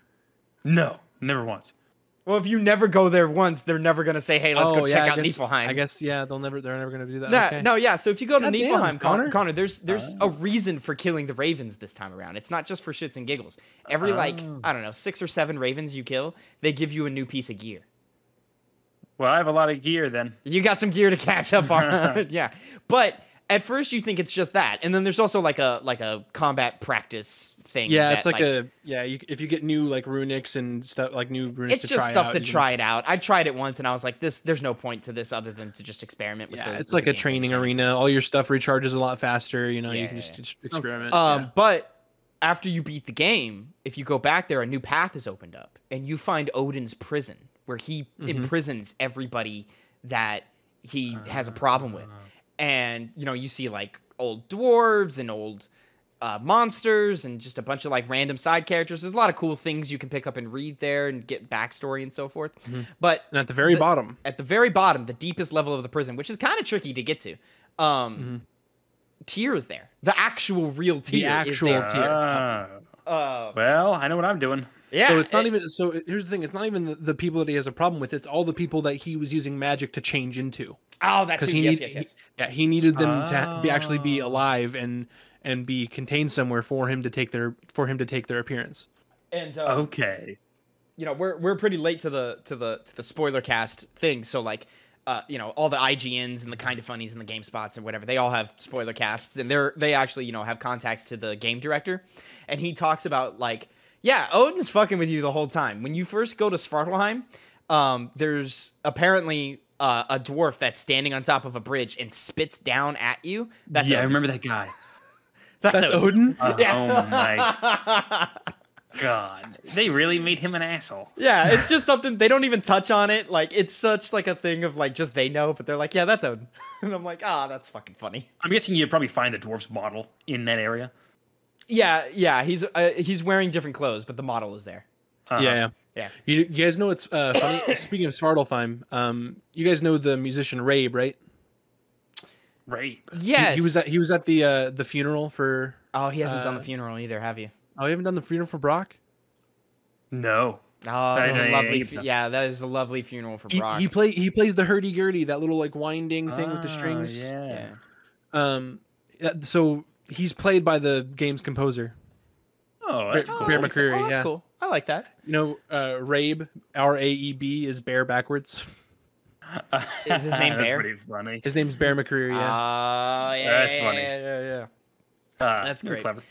No, never once. Well, if you never go there once, they're never gonna say, "Hey, let's go check out Niflheim." I guess they're never gonna do that. No. So if you go to Niflheim, Connor, there's a reason for killing the ravens this time around. It's not just for shits and giggles. Every I don't know, 6 or 7 ravens you kill, they give you a new piece of gear. Well, I have a lot of gear then. You got some gear to catch up on. Yeah. But at first you think it's just that. And then there's also like a combat practice thing. Yeah, it's if you get new like runics and stuff, like new runics to try out. It's just stuff to try it out. I tried it once and I was like, there's no point to this other than to just experiment with it's like a training arena. All your stuff recharges a lot faster, you know, you can just experiment. But after you beat the game, if you go back there, a new path is opened up and you find Odin's prison, where he imprisons everybody that he has a problem with. And, you know, you see, like, old dwarves and old monsters and just a bunch of, like, random side characters. There's a lot of cool things you can pick up and read there and get backstory and so forth. But and at the very bottom. At the very bottom, the deepest level of the prison, which is kind of tricky to get to, Tyr is there. The actual real Tyr is there. Well, I know what I'm doing. Yeah. So it's not even. So here's the thing. It's not even the people that he has a problem with. It's all the people that he was using magic to change into. Oh, that's yes. He needed them to actually be alive and be contained somewhere for him to take their appearance. And okay, you know, we're pretty late to the spoiler cast thing. So like, you know, all the IGNs and the Kind of Funnies and the GameSpots and whatever, they all have spoiler casts, and they actually, you know, have contacts to the game director, and he talks about like. Yeah, Odin's fucking with you the whole time. When you first go to Svartalheim, there's apparently a dwarf that's standing on top of a bridge and spits down at you. That's Odin. I remember that guy. That's Odin? Yeah. Oh my god. They really made him an asshole. Yeah, it's just something, they don't even touch on it. Like, it's such like a thing of like, just they know, but they're like, yeah, that's Odin. And I'm like, that's fucking funny. I'm guessing you'd probably find the dwarf's model in that area. Yeah, he's wearing different clothes, but the model is there. Yeah. You guys know it's funny. Speaking of Svartalfheim, you guys know the musician Rabe, right? Rabe. Yes. He was at the funeral for. Oh, he hasn't done the funeral either, have you? Oh, you haven't done the funeral for Brock? No. Oh, that is a lovely funeral for Brock. He plays the hurdy-gurdy, that little like winding thing with the strings. Yeah. So. He's played by the game's composer. Oh, that's cool. Bear McCreary, that's cool. I like that. You know, Rabe, R-A-E-B, is Bear backwards. Is his name Bear? That's pretty funny. His name's Bear McCreary, yeah. That's funny. Yeah. That's great. Clever.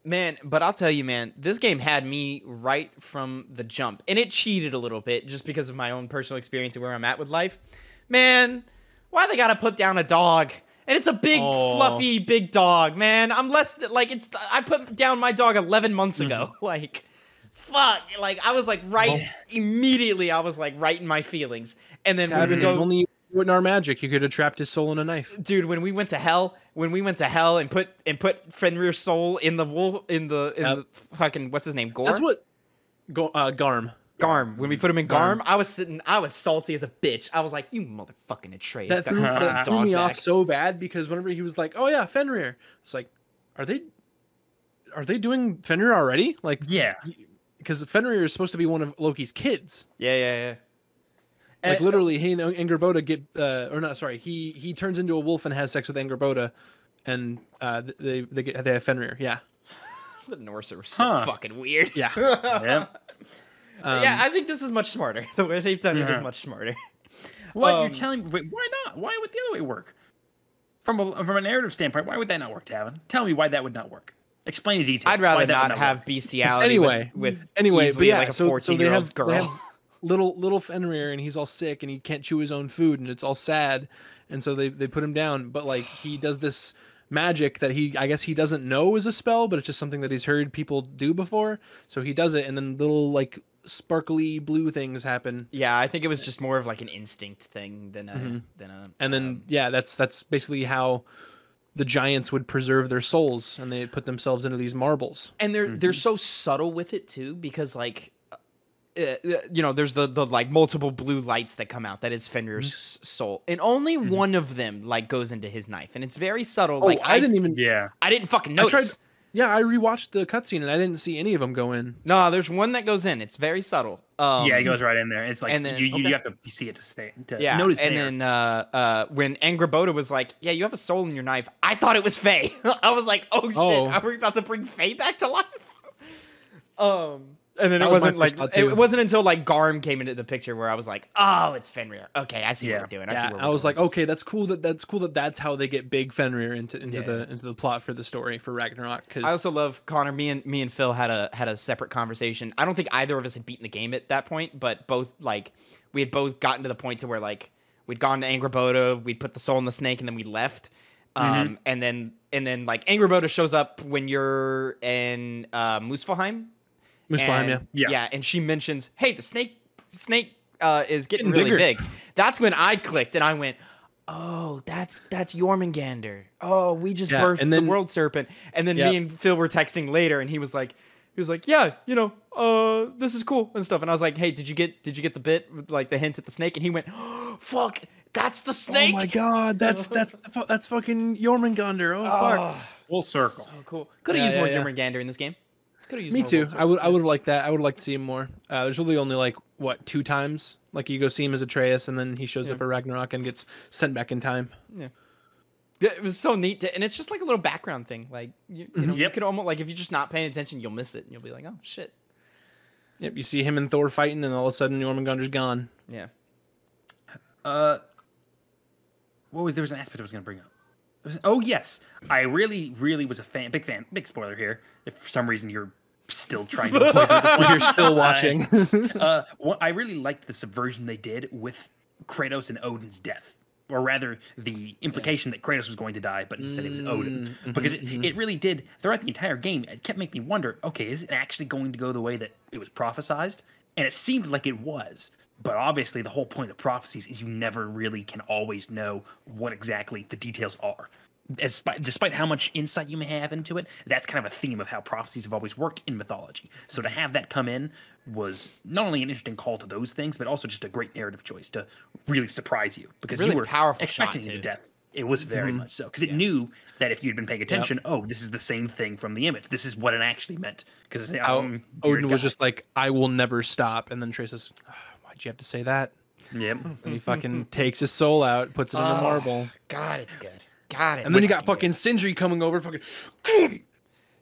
Man, but I'll tell you, man, this game had me right from the jump. And it cheated a little bit just because of my own personal experience and where I'm at with life. Man, why they gotta put down a dog? And it's a big, fluffy, big dog, man. I'm less like I put down my dog 11 months ago. Like, fuck. Like, I was like immediately. I was like right in my feelings. And then Tavin, if only you wouldn't our magic, you could have trapped his soul in a knife. Dude, when we went to hell, and put Fenrir's soul in the fucking what's his name, Gore? That's what Garm. Garm. When we put him in Garm, I was salty as a bitch. I was like, you motherfucking Atreus. That threw me off so bad because whenever he was like, oh yeah, Fenrir, it's like, are are they doing Fenrir already? Like, Yeah. because Fenrir is supposed to be one of Loki's kids. Yeah. Like literally, he and Angrboda get, or not, sorry, he turns into a wolf and has sex with Angrboda, and they have Fenrir. Yeah. The Norse are so fucking weird. Yeah. Yeah. Yeah, I think this is much smarter. The way they've done it is much smarter. What you're telling me? Wait, why not? Why would the other way work? From a narrative standpoint, why would that not work, Tavin? Tell me why that would not work. Explain in detail. I'd rather why that would not have work. bestiality Anyway, with but easily yeah, like a so 14-year-old girl. they have little Fenrir, and he's all sick, and he can't chew his own food, and it's all sad, and so they put him down. But like he does this magic that I guess he doesn't know is a spell, but it's just something that he's heard people do before. So he does it, and then little like sparkly blue things happen. Yeah, I think it was just more of like an instinct thing than a And then that's basically how the giants would preserve their souls, and they put themselves into these marbles. And they're so subtle with it too, because like there's the like multiple blue lights that come out. That is Fenrir's soul, and only one of them like goes into his knife, and it's very subtle. Like I didn't even. Yeah. I didn't fucking notice. I rewatched the cutscene and I didn't see any of them go in. No, there's one that goes in. It's very subtle. Yeah, it goes right in there. It's like and then- you have to see it to Yeah, notice. and then when Angrboda was like, "Yeah, you have a soul in your knife," I thought it was Faye. I was like, "Oh shit, are we about to bring Faye back to life?" And then it wasn't like it wasn't until like Garm came into the picture where I was like, "Oh, it's Fenrir. Okay, I see what we're doing." I was like, "Okay, that's cool. That's how they get big Fenrir into the plot for the story for Ragnarok." Because I also love Connor. Me and Phil had a separate conversation. I don't think either of us had beaten the game at that point, but both like we had both gotten to the point to where like we'd gone to Angrboda, we'd put the soul in the snake, and then we left. And then like Angrboda shows up when you're in Muspelheim. Yeah, and she mentions, "Hey, the snake is getting really big." That's when I clicked and I went, "Oh, that's Jormungandr. Oh, we just birthed the world serpent." And then me and Phil were texting later, and he was like, "Yeah, this is cool and stuff." And I was like, "Hey, did you get the bit with, like the hint at the snake?" And he went, "Oh, fuck, that's the snake." Oh my god, that's fucking Jormungandr. Oh fuck, full circle. So cool. Could have used more Jormungandr in this game. Me too. I would have liked that. I would like to see him more. There's really only like 2 times. Like you go see him as Atreus, and then he shows up at Ragnarok and gets sent back in time. Yeah, it was so neat, and it's just like a little background thing. Like you know, you could almost like if you're just not paying attention, you'll miss it, and you'll be like, "Oh shit." Yep, you see him and Thor fighting, and all of a sudden Jormungandr's gone. Yeah. There was an aspect I was going to bring up. Oh yes, I really was a big fan. Big spoiler here. If for some reason you're still trying to avoid it, you're still watching. I really liked the subversion they did with Kratos and Odin's death, or rather, the implication that Kratos was going to die, but instead it was Odin, because it really did throughout the entire game. It kept making me wonder. Okay, is it actually going to go the way that it was prophesized? And it seemed like it was. But obviously, the whole point of prophecies is you never really can always know what exactly the details are. Despite how much insight you may have into it, that's kind of a theme of how prophecies have always worked in mythology. So to have that come in was not only an interesting call to those things, but also just a great narrative choice to really surprise you. Because really you were powerful expecting the death. It was very much so. Because it knew that if you'd been paying attention, oh, this is the same thing from the image. This is what it actually meant. Because Odin was just like, "I will never stop." And then Trace says, "Why'd you have to say that?" Yep. And he fucking takes his soul out, puts it in the marble. God, it's good. God, it's and then you got fucking Sindri coming over, fucking.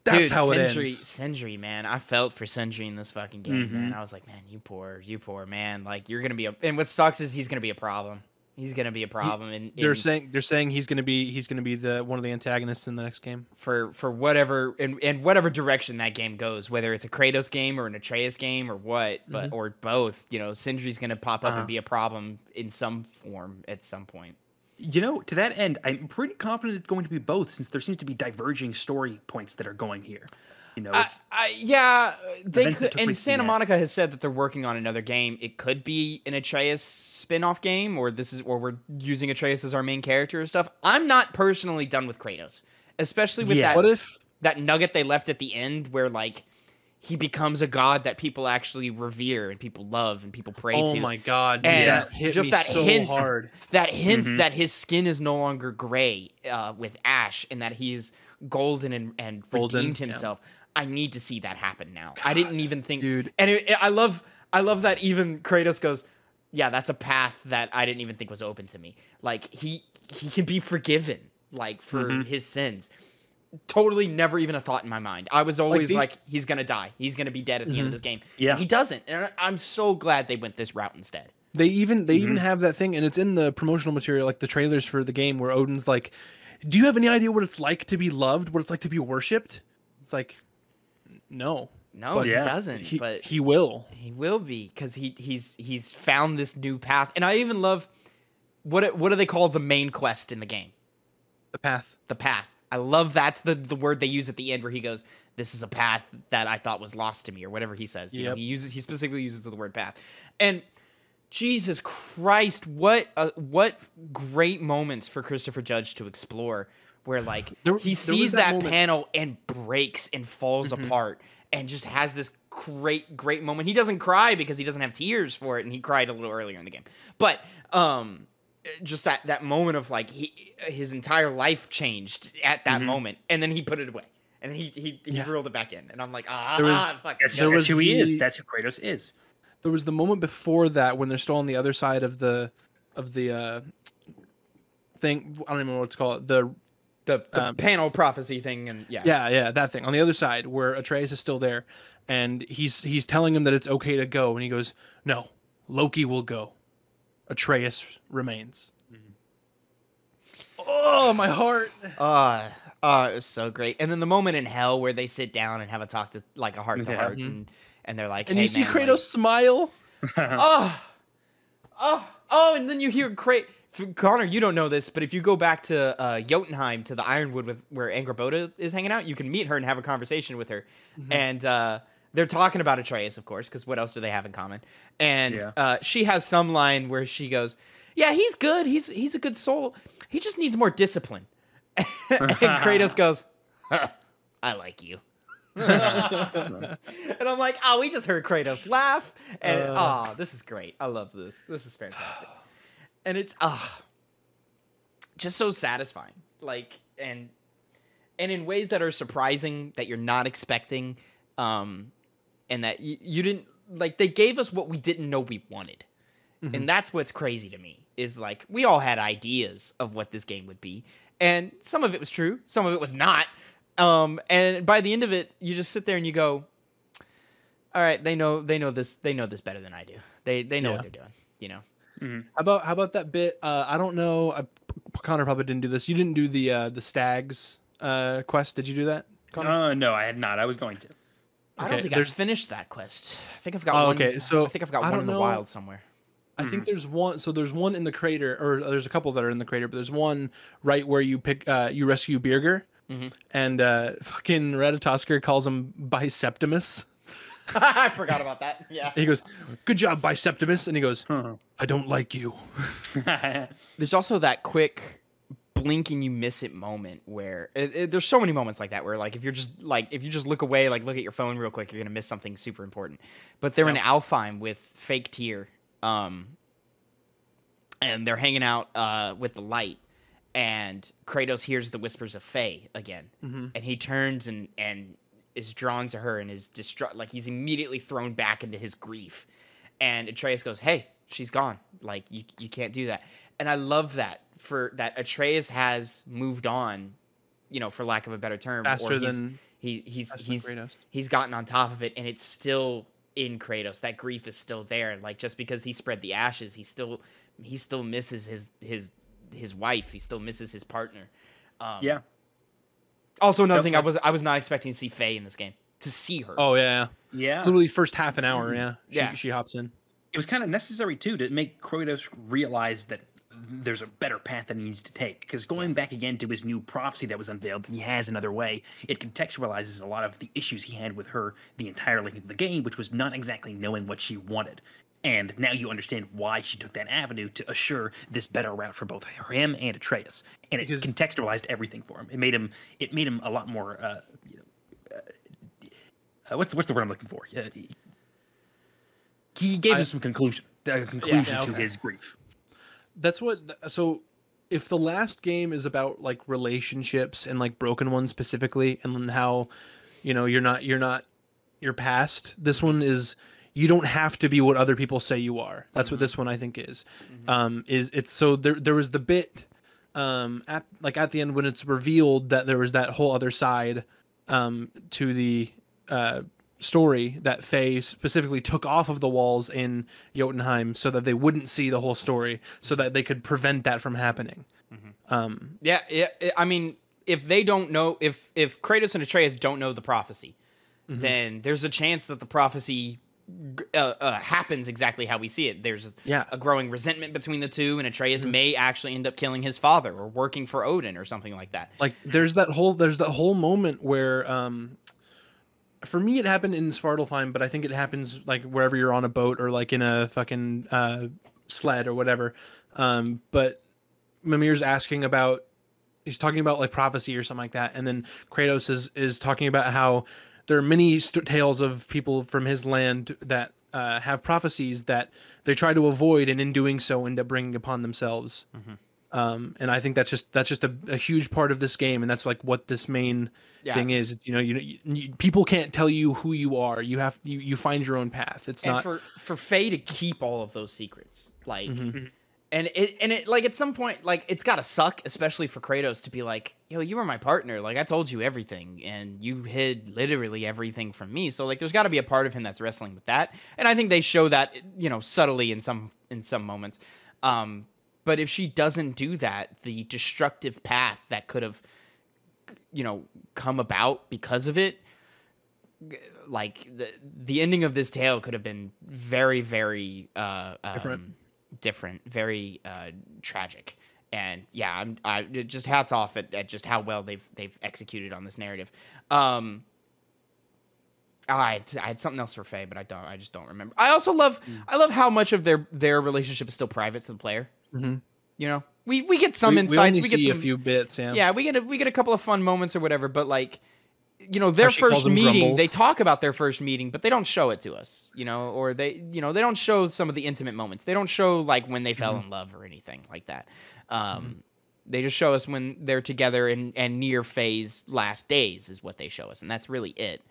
That's dude, how Sindri, it ends. Sindri, man, I felt for Sindri in this fucking game, man. I was like, man, you poor man. Like you're gonna be and what sucks is he's gonna be a problem. He's gonna be a problem. They're saying he's gonna be the one of the antagonists in the next game. For whatever in whatever direction that game goes, whether it's a Kratos game or an Atreus game or what, but or both, Sindri's gonna pop up and be a problem in some form at some point. To that end, I'm pretty confident it's going to be both, since there seems to be diverging story points that are going here. Santa Monica has said that they're working on another game. It could be an Atreus spin-off game, or we're using Atreus as our main character and stuff. I'm not personally done with Kratos, especially with that nugget they left at the end where like he becomes a god that people actually revere and people love and people pray to. Oh my god! And that hit just me that so hint, hard. that hint that his skin is no longer gray with ash, and that he's golden and redeemed himself. I need to see that happen now. I didn't even think, dude. And I love that even Kratos goes, yeah, that's a path that I didn't even think was open to me. Like he can be forgiven, like for his sins. Totally never even a thought in my mind. I was always like he's gonna die. He's gonna be dead at the end of this game. Yeah, and he doesn't. And I'm so glad they went this route instead. They even have that thing, and it's in the promotional material, like the trailers for the game, where Odin's like, "Do you have any idea what it's like to be loved? What it's like to be worshipped?" It's like, no. No, he doesn't. But he will. He will be, because he's found this new path. And I even love what do they call the main quest in the game? The path. The path. I love that's the word they use at the end where he goes, "This is a path that I thought was lost to me," or whatever he says. You know, he specifically uses the word path. And Jesus Christ, what great moments for Christopher Judge to explore, where like he sees that panel and breaks and falls apart. And just has this great moment. He doesn't cry because he doesn't have tears for it, and he cried a little earlier in the game. But just that moment of like his entire life changed at that moment, and then he put it away, and then he reeled it back in, and I'm like, fuck. That's who he is. That's who Kratos is. There was the moment before that when they're still on the other side of the thing. I don't even know what it's called. The panel prophecy thing, and yeah, that thing on the other side where Atreus is still there, and he's telling him that it's okay to go, and he goes, "No, Loki will go. Atreus remains." Oh, my heart! It was so great. And then the moment in hell where they sit down and have a talk to like a heart to heart, and they're like, and hey, you see man, Kratos like, smile. And then you hear Connor, you don't know this, but if you go back to Jotunheim, to the Ironwood where Angrboda is hanging out, you can meet her and have a conversation with her. And they're talking about Atreus, of course, because what else do they have in common? And she has some line where she goes, "Yeah, he's good. He's a good soul. He just needs more discipline." And Kratos goes, "I like you." And I'm like, oh, we just heard Kratos laugh. And this is great. I love this. This is fantastic. And it's just so satisfying, like, and in ways that are surprising, that you're not expecting, and that you didn't, like, they gave us what we didn't know we wanted. And that's what's crazy to me, is like, we all had ideas of what this game would be, and some of it was true, some of it was not, and by the end of it, you just sit there and you go, all right, they know this better than I do. They know what they're doing, you know. How about that bit? I don't know. Connor probably didn't do this. You didn't do the stags quest. Did you do that, Connor? No, I had not. I was going to. I don't think I've finished that quest. I think I've got one. Okay, so I think I've got one in the wild somewhere. I think there's one. So there's one in the crater, or there's a couple that are in the crater, but there's one right where you you rescue Birger, and fucking Ratatoskr calls him Biseptimus. I forgot about that. Yeah. And he goes, "Good job, Biseptimus," and he goes, "I don't like you." There's also that quick blink and you miss it moment where there's so many moments like that where like if you just look away, like look at your phone real quick, you're gonna miss something super important. But they're in Alfheim with fake Tyr, and they're hanging out with the light, and Kratos hears the whispers of Faye again, and he turns and is drawn to her and is distraught, like he's immediately thrown back into his grief. And Atreus goes, "Hey, she's gone. Like you can't do that." And I love that Atreus has moved on, you know, for lack of a better term, faster or than he's gotten on top of it, and it's still in Kratos. That grief is still there. Like just because he spread the ashes, he still misses his wife. He still misses his partner. Also, another thing, I was not expecting to see Faye in this game. To see her. Oh yeah. Literally first half an hour. She hops in. It was kind of necessary too to make Kratos realize that there's a better path that he needs to take. Because going back again to his new prophecy that was unveiled, he has another way. It contextualizes a lot of the issues he had with her the entire length of the game, which was not exactly knowing what she wanted. And now you understand why she took that avenue to assure this better route for both him and Atreus. And it contextualized everything for him. It made him a lot more. What's the word I'm looking for? He gave him some conclusion to his grief. That's what. So, if the last game is about like relationships and like broken ones specifically, and how You know, you're not your past. This one is, you don't have to be what other people say you are. That's what this one I think is. Is it's so there was the bit at the end when it's revealed that there was that whole other side to the story that Faye specifically took off of the walls in Jotunheim so that they wouldn't see the whole story, so that they could prevent that from happening. Yeah, I mean, if they don't know, if Kratos and Atreus don't know the prophecy, then there's a chance that the prophecy happens exactly how we see it. There's a growing resentment between the two, and Atreus may actually end up killing his father or working for Odin or something like that. Like there's that whole moment where for me it happened in Svartalfheim, but I think it happens like wherever you're on a boat or like in a fucking sled or whatever. But Mimir's asking about, he's talking about like prophecy or something like that, and then Kratos is talking about how there are many tales of people from his land that have prophecies that they try to avoid, and in doing so end up bringing upon themselves. And I think that's just a huge part of this game, and that's like what this main thing is. You know, people can't tell you who you are. You find your own path. It's and not for Faye to keep all of those secrets, like. And it like at some point, like it's gotta suck, especially for Kratos to be like, yo, you were my partner, like I told you everything and you hid literally everything from me. So like there's gotta be a part of him that's wrestling with that. And I think they show that, you know, subtly in some moments. But if she doesn't do that, the destructive path that could have, you know, come about because of it, like the ending of this tale could have been very, very different, very tragic. And yeah, I just hats off at just how well they've executed on this narrative. I had something else for Faye, but I just don't remember. I also love how much of their relationship is still private to the player. You know, we get some insights. We get a few bits. Yeah, we get a couple of fun moments or whatever. But like, you know, their first meeting, they talk about their first meeting, but they don't show it to us, you know, or they don't show some of the intimate moments. They don't show like when they fell in love or anything like that. They just show us when they're together and near Faye's last days is what they show us. And that's really it.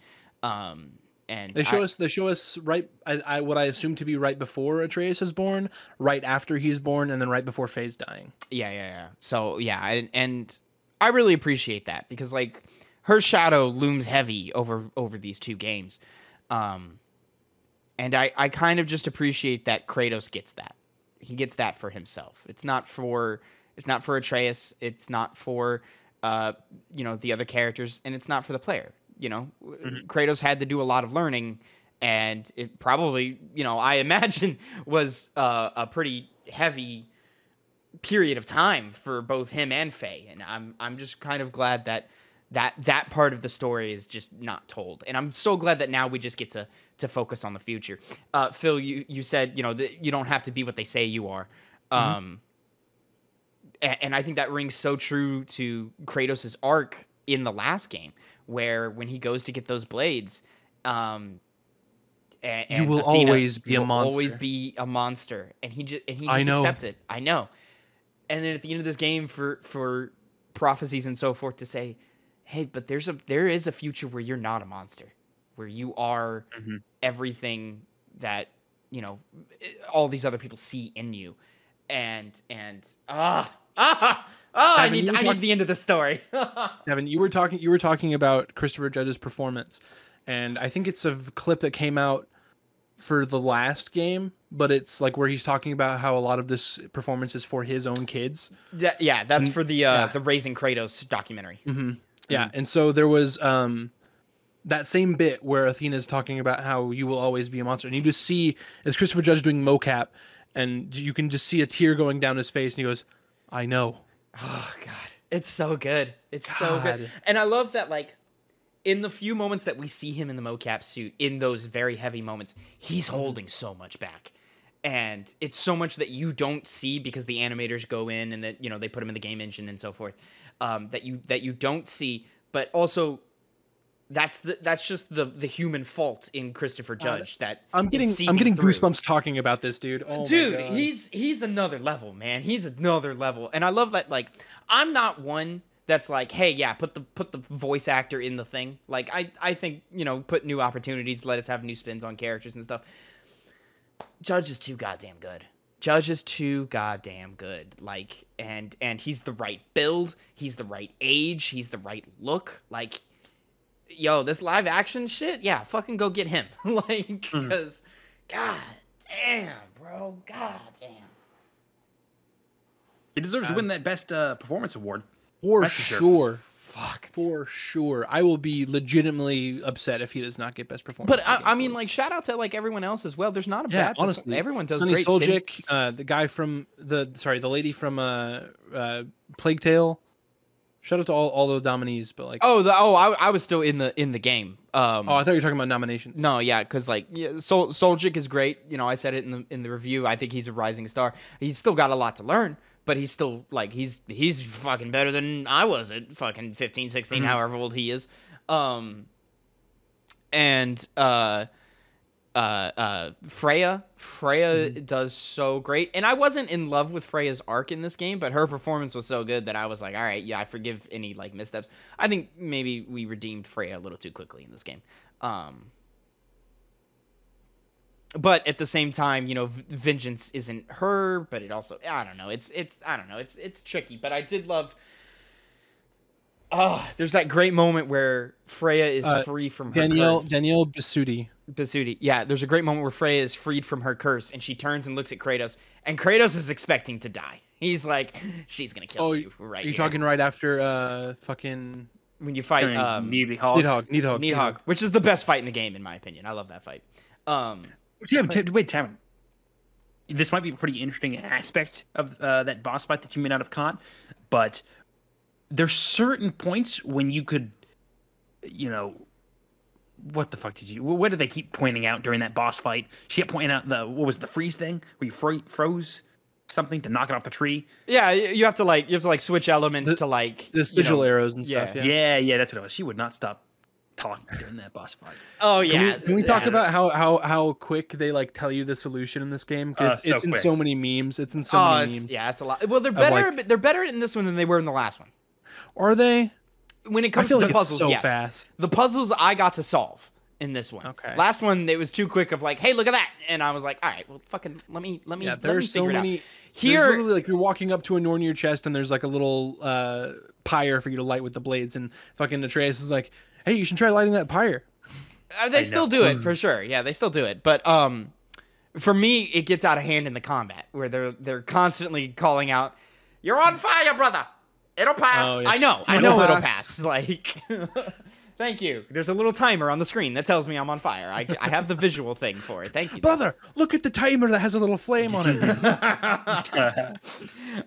And they show us right. What I assume to be right before Atreus is born, right after he's born, and then right before Faye's dying. Yeah. So yeah. And I really appreciate that because like, her shadow looms heavy over these two games. And I kind of just appreciate that Kratos gets that. He gets that for himself. It's not for Atreus. It's not for, you know, the other characters, and it's not for the player. You know, Kratos had to do a lot of learning, and it probably, you know, I imagine was a pretty heavy period of time for both him and Faye. And I'm just kind of glad that part of the story is just not told. And I'm so glad that now we just get to focus on the future. Phil, you said, you know, that you don't have to be what they say you are. And I think that rings so true to Kratos' arc in the last game, where when he goes to get those blades, and you will Athena, always be a monster. Always be a monster. And he just accepts it. I know. And then at the end of this game for prophecies and so forth to say, hey, but there is a future where you're not a monster, where you are everything that, you know, all these other people see in you. And I need the end of the story. Tavin, you were talking about Christopher Judge's performance, and I think it's a clip that came out for the last game, but it's like where he's talking about how a lot of this performance is for his own kids. Yeah, that's for the Raising Kratos documentary. Yeah, and so there was that same bit where Athena's talking about how you will always be a monster, and you just see it's Christopher Judge doing mocap, and you can just see a tear going down his face, and he goes, "I know." Oh God, it's so good. So good, and I love that. Like in the few moments that we see him in the mocap suit, in those very heavy moments, he's holding so much back. And it's so much that you don't see because the animators go in and that, you know, they put him in the game engine and so forth, that you don't see, but also that's just the human fault in Christopher Judge that I'm getting goosebumps talking about this, dude. Oh dude, my God. he's another level, man. He's another level. And I love that, like, I'm not one that's like, hey, yeah, put the voice actor in the thing. Like, I think, you know, put new opportunities, let us have new spins on characters and stuff. Judge is too goddamn good. Judge is too goddamn good. Like, and he's the right build, he's the right age, he's the right look. Like, yo, this live action shit, yeah, fucking go get him. Like, because, god damn, bro, god damn. He deserves to win that best performance award. For sure. Fuck. For sure. I will be legitimately upset if he does not get best performance. But I mean, like, shout out to like everyone else as well. There's not a bad honestly. Everyone does Sunny great. Soljic, the guy from the lady from Plague Tale. Shout out to all the nominees, but like I was still in the game. I thought you were talking about nominations. No, yeah, because like Soljic is great. You know, I said it in the review. I think he's a rising star. He's still got a lot to learn, but he's still like he's fucking better than I was at fucking 15, 16, however old he is. Freya does so great, and I wasn't in love with Freya's arc in this game, but her performance was so good that I was like, all right, yeah, I forgive any like missteps. I think maybe we redeemed Freya a little too quickly in this game, but at the same time, you know, vengeance isn't her, but it also, I don't know, it's tricky, but I did love. There's that great moment where Freya is free from her curse. Danielle Bisutti. Yeah, there's a great moment where Freya is freed from her curse, and she turns and looks at Kratos, and Kratos is expecting to die. He's like, she's gonna kill you right. Are you talking right after fucking when you fight Needhog, which is the best fight in the game in my opinion. I love that fight. Wait, Tavin. This might be a pretty interesting aspect of that boss fight that you may not have caught, but there's certain points when you could, you know, what the fuck did you? What did they keep pointing out during that boss fight? She kept pointing out what was the freeze thing where you froze something to knock it off the tree. Yeah, you have to switch elements to like the sigil arrows and stuff. Yeah, that's what it was. She would not stop talking during that boss fight. Oh yeah. Can we talk about how quick they like tell you the solution in this game? It's in so many memes. It's in so many memes. Yeah, it's a lot. Well, they're better. They're better in this one than they were in the last one. Are they? When it comes to the puzzles, yes. Fast. The puzzles I got to solve in this one. Okay. Last one, it was too quick of like, hey, look at that, and I was like, all right, well, fucking let me there's so many. It out. Here, there's literally like you're walking up to a Nornir chest, and there's like a little pyre for you to light with the blades, and fucking Atreus is like, hey, you should try lighting that pyre. They still do it for sure. Yeah, they still do it, but for me, it gets out of hand in the combat where they're constantly calling out, "You're on fire, brother." It'll pass. Oh, yeah. I know it'll pass. Like, thank you. There's a little timer on the screen that tells me I'm on fire. I have the visual thing for it. Thank you. Brother, look at the timer that has a little flame on it.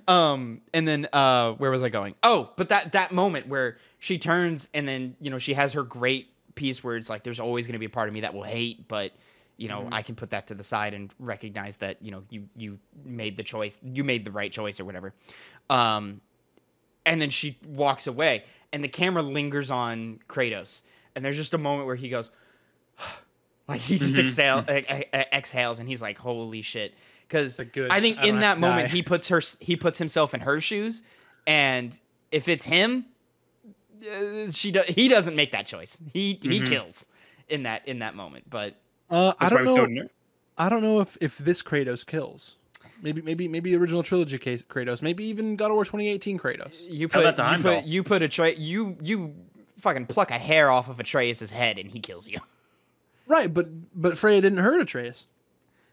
And then, where was I going? Oh, but that moment where she turns and then, you know, she has her great piece where it's like, there's always going to be a part of me that will hate, but, you know, I can put that to the side and recognize that, you know, you made the choice. You made the right choice or whatever. And then she walks away, and the camera lingers on Kratos. And there's just a moment where he goes, like he just exhales, and he's like, "Holy shit!" Because I think in that moment he puts himself in her shoes, and if it's him, he doesn't make that choice. He kills in that moment. But I don't know if this Kratos kills. Maybe the original trilogy Kratos. Maybe even God of War 2018 Kratos. You put you fucking pluck a hair off of Atreus' head and he kills you. Right, but Freya didn't hurt Atreus.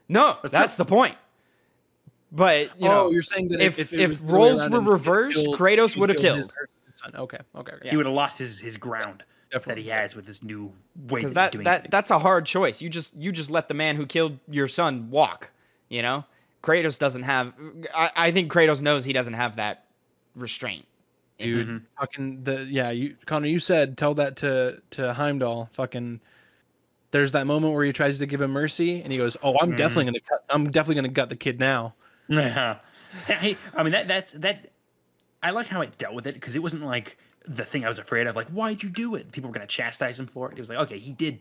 No, that's the point. But you know, you're saying that if roles were reversed, Kratos would have killed. Okay. Yeah. He would have lost his ground that he has with this new way that he's doing things. That's a hard choice. You just let the man who killed your son walk. You know. Kratos doesn't have. I think Kratos knows he doesn't have that restraint. Dude, fucking Connor, you said tell that to Heimdall. Fucking, there's that moment where he tries to give him mercy, and he goes, "Oh, I'm definitely gonna gut the kid now." Yeah. Hey, I mean that's. I like how it dealt with it because it wasn't like the thing I was afraid of. Like, why'd you do it? People were gonna chastise him for it. It was like, okay, he did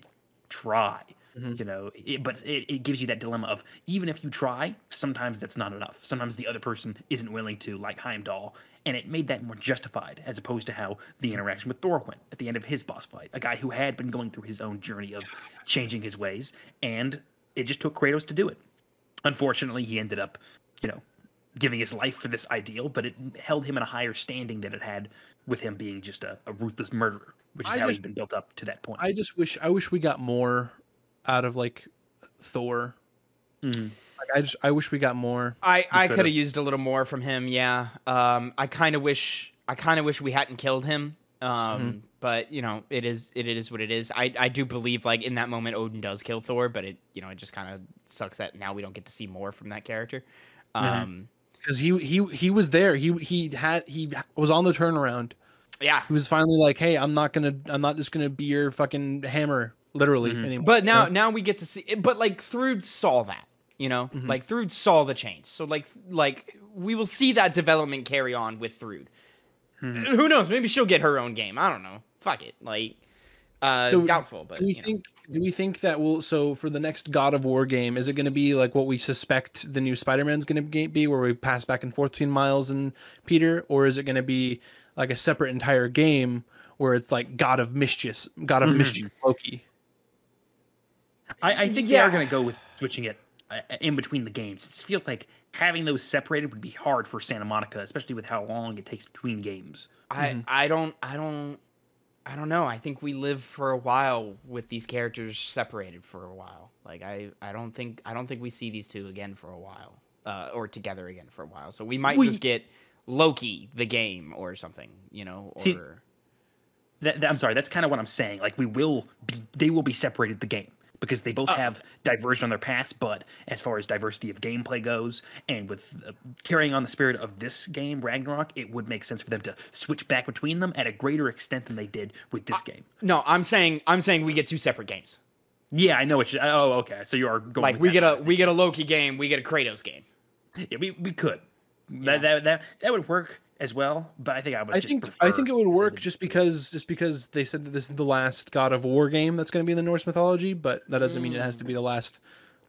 try. You know, but it gives you that dilemma of even if you try, sometimes that's not enough. Sometimes the other person isn't willing to, like Heimdall, and it made that more justified as opposed to how the interaction with Thor went at the end of his boss fight. A guy who had been going through his own journey of changing his ways, and it just took Kratos to do it. Unfortunately, he ended up, you know, giving his life for this ideal, but it held him in a higher standing than it had with him being just a ruthless murderer, which is how he's been built up to that point. I wish we got more out of like Thor. Like, I wish we got more. I could have used a little more from him. Yeah. I kind of wish we hadn't killed him. But you know, it is what it is. I do believe like in that moment Odin does kill Thor, but it just kind of sucks that now we don't get to see more from that character. Because he was there. He was on the turnaround. Yeah. He was finally like, hey, I'm not just gonna be your fucking hammer. Literally anymore. But now we get to see it. But like Thrud saw that, you know? Like Thrud saw the change. So like we will see that development carry on with Thrud. Who knows? Maybe she'll get her own game. I don't know. Fuck it. Like doubtful, but do we think that so for the next God of War game, is it going to be like what we suspect the new Spider-Man's going to be, where we pass back and forth between Miles and Peter, or is it going to be like a separate entire game where it's like God of Mischief Loki? I think they are going to go with switching it in between the games. It feels like having those separated would be hard for Santa Monica, especially with how long it takes between games. I don't know. I think we live for a while with these characters separated for a while. Like I don't think we see these two again for a while, or together again for a while. So we might just get Loki the game or something, you know. Or see, I'm sorry. That's kind of what I'm saying. Like they will be separated the game, because they both have diverged on their paths, but as far as diversity of gameplay goes, and with carrying on the spirit of this game, Ragnarok, it would make sense for them to switch back between them at a greater extent than they did with this game. No, I'm saying we get two separate games. Yeah, I know what you're... Oh, okay. So you are going like we get a Loki game, we get a Kratos game. Yeah, we could. Yeah. That would work as well, but I think I think it would work just because they said that this is the last God of War game that's going to be in the Norse mythology, but that doesn't mean it has to be the last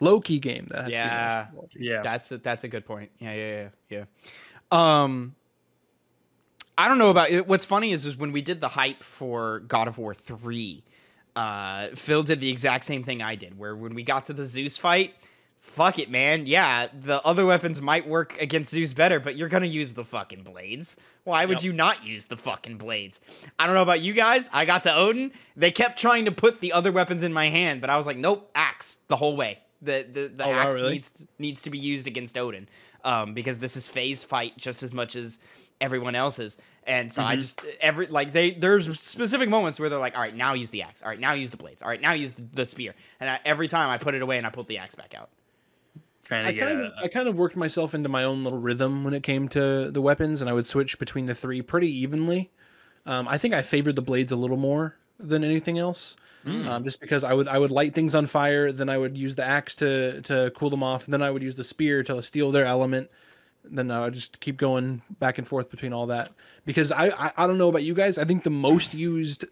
Loki game that has to be in the Norse mythology. Yeah, that's a good point. Yeah. I don't know about it. What's funny is when we did the hype for God of War 3, Phil did the exact same thing I did, where when we got to the Zeus fight, fuck it, man. Yeah, the other weapons might work against Zeus better, but you're gonna use the fucking blades. Why would you not use the fucking blades? I don't know about you guys. I got to Odin. They kept trying to put the other weapons in my hand, but I was like, nope, axe the whole way. The axe really? needs to be used against Odin, because this is phase fight just as much as everyone else's. And so I just there's specific moments where they're like, all right, now use the axe. All right, now use the blades. All right, now use the spear. And every time I put it away and I put the axe back out. I kind of worked myself into my own little rhythm when it came to the weapons, and I would switch between the three pretty evenly. I think I favored the blades a little more than anything else, just because I would light things on fire, then I would use the axe to cool them off, and then I would use the spear to steal their element. Then I would just keep going back and forth between all that, because I don't know about you guys. I think the most used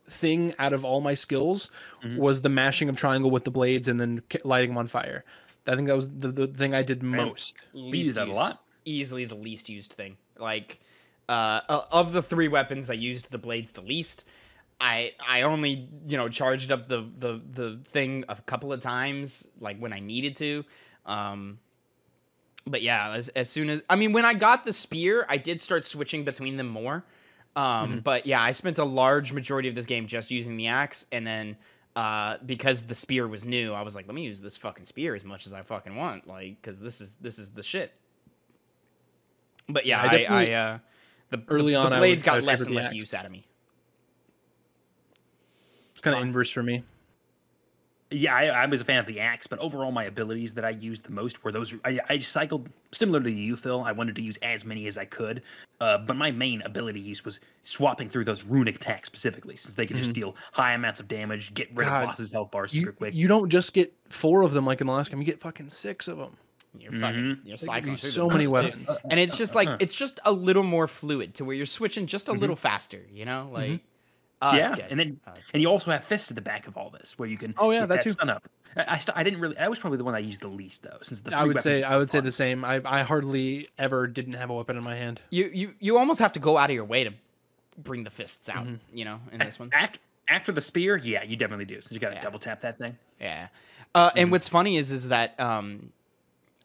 thing out of all my skills was the mashing of triangle with the blades and then lighting them on fire. I think that was the thing I did most. Least that a lot. Easily the least used thing. Like of the three weapons, I used the blades the least. I only charged up the thing a couple of times, like when I needed to. But yeah, as soon as when I got the spear, I did start switching between them more. But yeah, I spent a large majority of this game just using the axe, and then because the spear was new, I was like, let me use this fucking spear as much as I fucking want, like, because this is the shit. But yeah, the blades got less and less use out of me. It's kind of inverse for me. Yeah, I was a fan of the axe, but overall my abilities that I used the most were those. I cycled similar to you, Phil. I wanted to use as many as I could, but my main ability use was swapping through those runic attacks specifically, since they could just deal high amounts of damage, get rid of bosses' health bars super quick. You don't just get 4 of them like in the last game; you get fucking 6 of them. You're fucking you're cycling through so many weapons, and it's just like it's just a little more fluid to where you're switching just a little faster. Oh, yeah, that's good. and then Oh, that's and you also have fists at the back of all this, where you can Oh, yeah, get that too. stun up. I didn't really. That was probably the one I used the least though, since the I would weapons say are the fun. same. I hardly ever didn't have a weapon in my hand. You almost have to go out of your way to bring the fists out, you know, in this one. After the spear, yeah, you definitely do. Since you got to double tap that thing. Yeah. And what's funny is that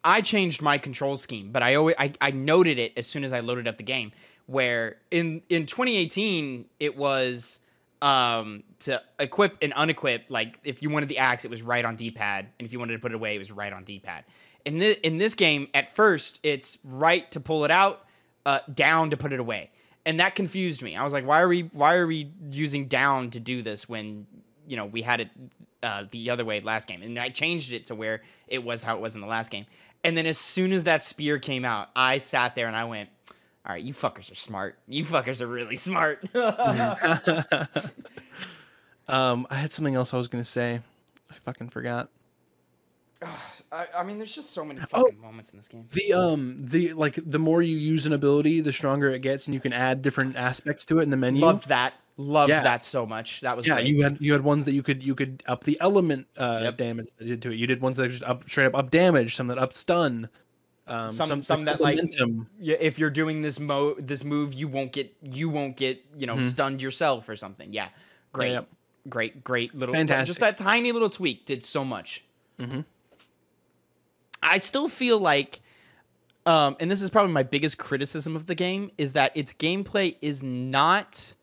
I changed my control scheme, but I noted it as soon as I loaded up the game, where in 2018 it was to equip and unequip. Like if you wanted the axe, it was right on D-pad, and if you wanted to put it away, it was right on D-pad. In this game, at first it's right to pull it out, down to put it away, and that confused me. I was like, why are we using down to do this when, you know, we had it the other way last game? And I changed it to where it was how it was in the last game. And then as soon as that spear came out, I sat there and I went, all right, you fuckers are smart. You fuckers are really smart. I had something else I was gonna say. I fucking forgot. I mean, there's just so many fucking moments in this game. The more you use an ability, the stronger it gets, and you can add different aspects to it in the menu. Loved that so much. That was great. you had ones that you could up the element damage that did to it. You did ones that just straight up damage, some that up stun. Some that like if you're doing this move, you won't get you know stunned yourself or something. Yeah, great, great little fantastic. Just that tiny little tweak did so much. I still feel like, and this is probably my biggest criticism of the game, is that its gameplay is not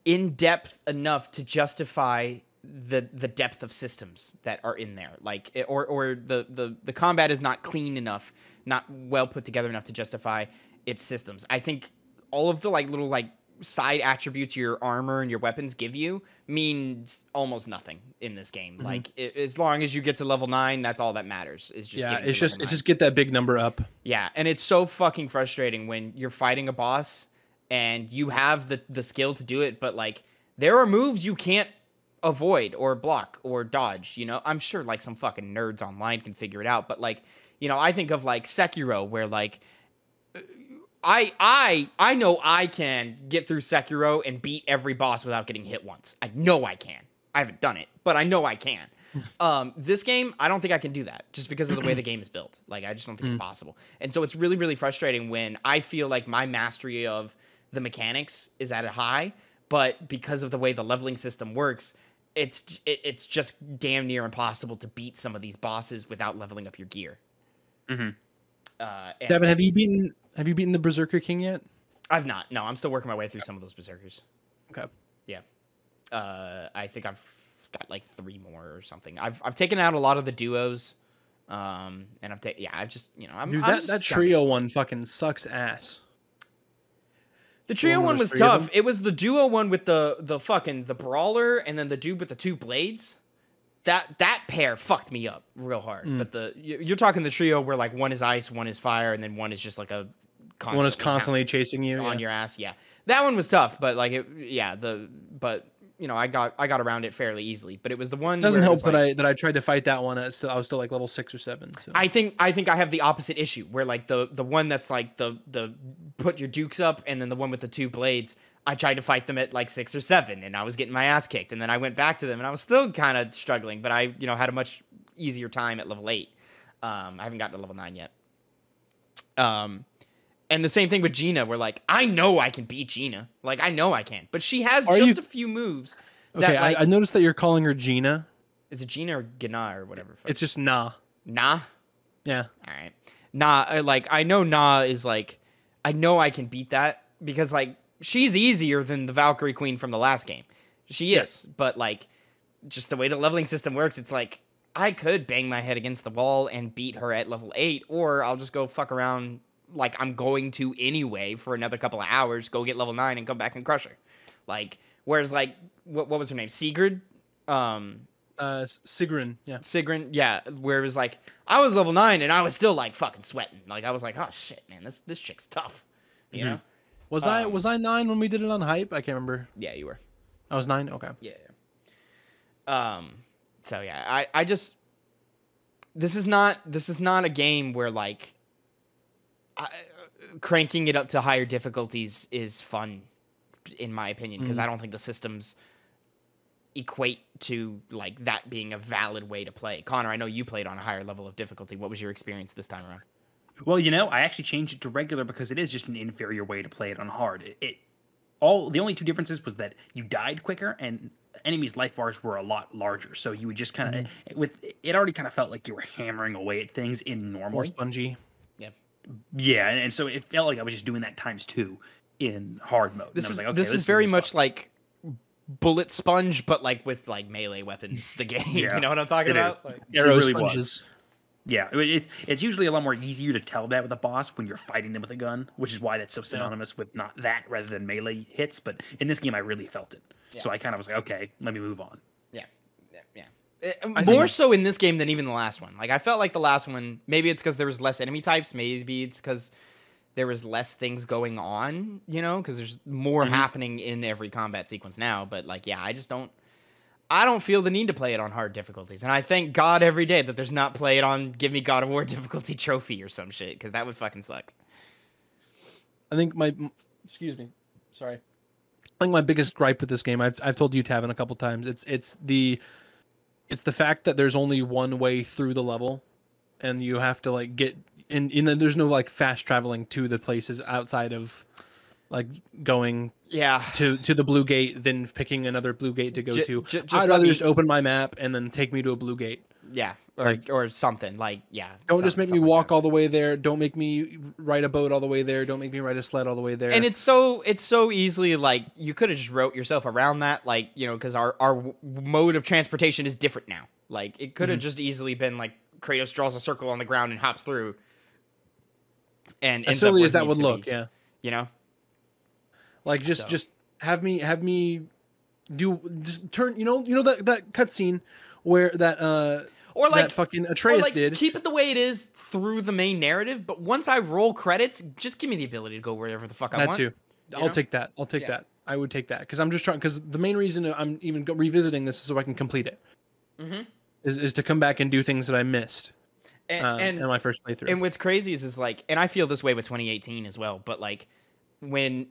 in depth enough to justify the depth of systems that are in there, like or the combat is not clean enough, not well put together enough to justify its systems. I think all of the little side attributes your armor and your weapons give you means almost nothing in this game. Like as long as you get to level 9, that's all that matters. Is just it's just get that big number up. Yeah, and it's so fucking frustrating when you're fighting a boss and you have the skill to do it, but like there are moves you can't avoid or block or dodge, you know? I'm sure like some fucking nerds online can figure it out, but like, you know, I think of like Sekiro where like I know I can get through Sekiro and beat every boss without getting hit once. I know I can. I haven't done it, but I know I can. This game, I don't think I can do that just because of the way the game is built. Like, I just don't think it's possible. And so it's really, really frustrating when I feel like my mastery of the mechanics is at a high, but because of the way the leveling system works, it's just damn near impossible to beat some of these bosses without leveling up your gear. Tavin, have you beaten the Berserker King yet? I've not. No, I'm still working my way through some of those Berserkers. Okay. Yeah. I think I've got like 3 more or something. I've taken out a lot of the duos. And I've just, you know, Dude, that trio one fucking sucks ass. The trio one was tough. It was the duo one with the fucking the brawler and then the dude with the 2 blades. That pair fucked me up real hard. But you're talking the trio where like one is ice, one is fire, and then one is just like one is constantly chasing you on your ass. Yeah, that one was tough, but like but you know I got around it fairly easily. But it was the one. It doesn't help that I tried to fight that one. I was still like level 6 or 7. So. I think I have the opposite issue where like the one that's like the put your dukes up, and then the one with the 2 blades. I tried to fight them at like 6 or 7 and I was getting my ass kicked. And then I went back to them and I was still kind of struggling, but I, you know, had a much easier time at level 8. I haven't gotten to level 9 yet. And the same thing with Gina, where like, I know I can beat Gina. Like, I know I can, but she has a few moves. Okay, that, like, I noticed that you're calling her Gina. Is it Gina or Gina or whatever? It's just Na. Na? Yeah. All right. Na, like, I know Na is like, I know I can beat that because like, she's easier than the Valkyrie Queen from the last game. She is, but like, just the way the leveling system works, it's like, I could bang my head against the wall and beat her at level 8, or I'll just go fuck around like I'm going to anyway for another couple of hours, go get level 9 and come back and crush her. Like, whereas like, what was her name? Sigrid? Sigrun, yeah. Sigrun, yeah, where it was like, I was level 9 and I was still like fucking sweating. Like, I was like, oh shit, man, this chick's tough, you know? Was I 9 when we did it on Hype? I can't remember. Yeah, you were. I was 9? Okay. Yeah. So yeah, I just this is not a game where like cranking it up to higher difficulties is fun in my opinion, because I don't think the systems equate to like that being a valid way to play. Connor, I know you played on a higher level of difficulty. What was your experience this time around? Well, you know, I actually changed it to regular because it is just an inferior way to play it on hard. The only two differences was that you died quicker and enemies' life bars were a lot larger. So you would just kind of it already kind of felt like you were hammering away at things in normal. More spongy. Yeah, and so it felt like I was just doing that ×2 in hard mode. This is very much like bullet sponge, but like with like melee weapons. The game, Yeah, you know what I'm talking about? Like, Arrow really sponges. Yeah, it's usually a lot more easier to tell that with a boss when you're fighting them with a gun, which is why that's so synonymous with not that rather than melee hits. But in this game, I really felt it. Yeah. So I kind of was like, okay, let me move on. More so in this game than even the last one. Like I felt like the last one, maybe it's because there was less enemy types, maybe it's because there was less things going on, you know, because there's more happening in every combat sequence now. But like, yeah, I don't feel the need to play it on hard difficulties, and I thank God every day that there's not play it on give me God of War difficulty trophy or some shit, because that would fucking suck. I think excuse me, sorry. I think my biggest gripe with this game, I've told you, Tavin, a couple times. It's the fact that there's only one way through the level, and you have to like get in. And there's no like fast traveling to the places outside of like going to the blue gate, then picking another blue gate to go to. I'd rather just open my map and then take me to a blue gate. Yeah, or something like Don't just make me walk all the way there. Don't make me ride a boat all the way there. Don't make me ride a sled all the way there. And it's so easily like you could have just wrote yourself around that, like, you know, because our mode of transportation is different now. Like it could have just easily been like Kratos draws a circle on the ground and hops through. And as silly as that would look, you know, like just have me do just turn. You know that cutscene where that. Or like that fucking Atreus did. Keep it the way it is through the main narrative, but once I roll credits, just give me the ability to go wherever the fuck I want. That too. I'll take that. I would take that because I'm just trying. Because the main reason I'm even revisiting this is so I can complete it. Is to come back and do things that I missed. In my first playthrough. And what's crazy is like, and I feel this way with 2018 as well. But like, I'm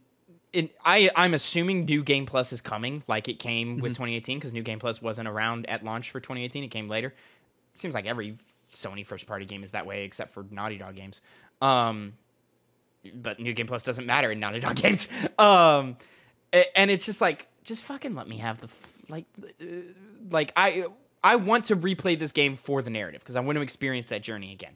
assuming New Game Plus is coming, like it came with 2018, because New Game Plus wasn't around at launch for 2018. It came later. Seems like every Sony first-party game is that way, except for Naughty Dog games. But New Game Plus doesn't matter in Naughty Dog games. And it's just like, just fucking let me have I want to replay this game for the narrative, because I want to experience that journey again.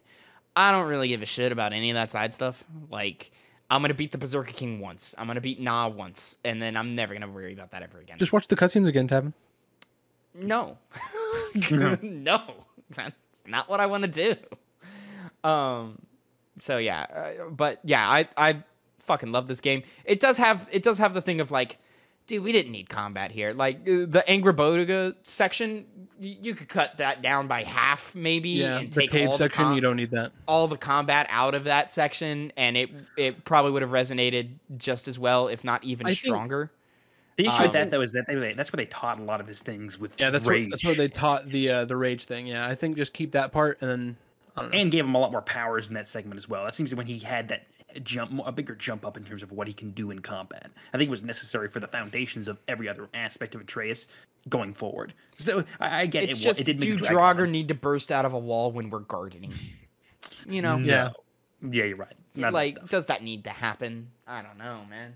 I don't really give a shit about any of that side stuff. Like, I'm going to beat the Berserker King once. I'm going to beat Na once, and then I'm never going to worry about that ever again. Just watch the cutscenes again, Tavin. No. No. That's not what I want to do. So yeah, but yeah, I fucking love this game. It does have the thing of like, dude, we didn't need combat here. Like the Angrboda section, you could cut that down by half maybe. And the take cave all section, you don't need that. All the combat out of that section, and it probably would have resonated just as well, if not even stronger. The issue with that, though, is that that's where they taught a lot of his things with rage. That's where they taught the rage thing. Yeah, I think just keep that part, and then I don't know. And gave him a lot more powers in that segment as well. That seems when he had that a bigger jump up in terms of what he can do in combat. I think it was necessary for the foundations of every other aspect of Atreus going forward. So I get it's just, do Draugr need to burst out of a wall when we're gardening? You know? Yeah, you're right. Does that need to happen? I don't know, man.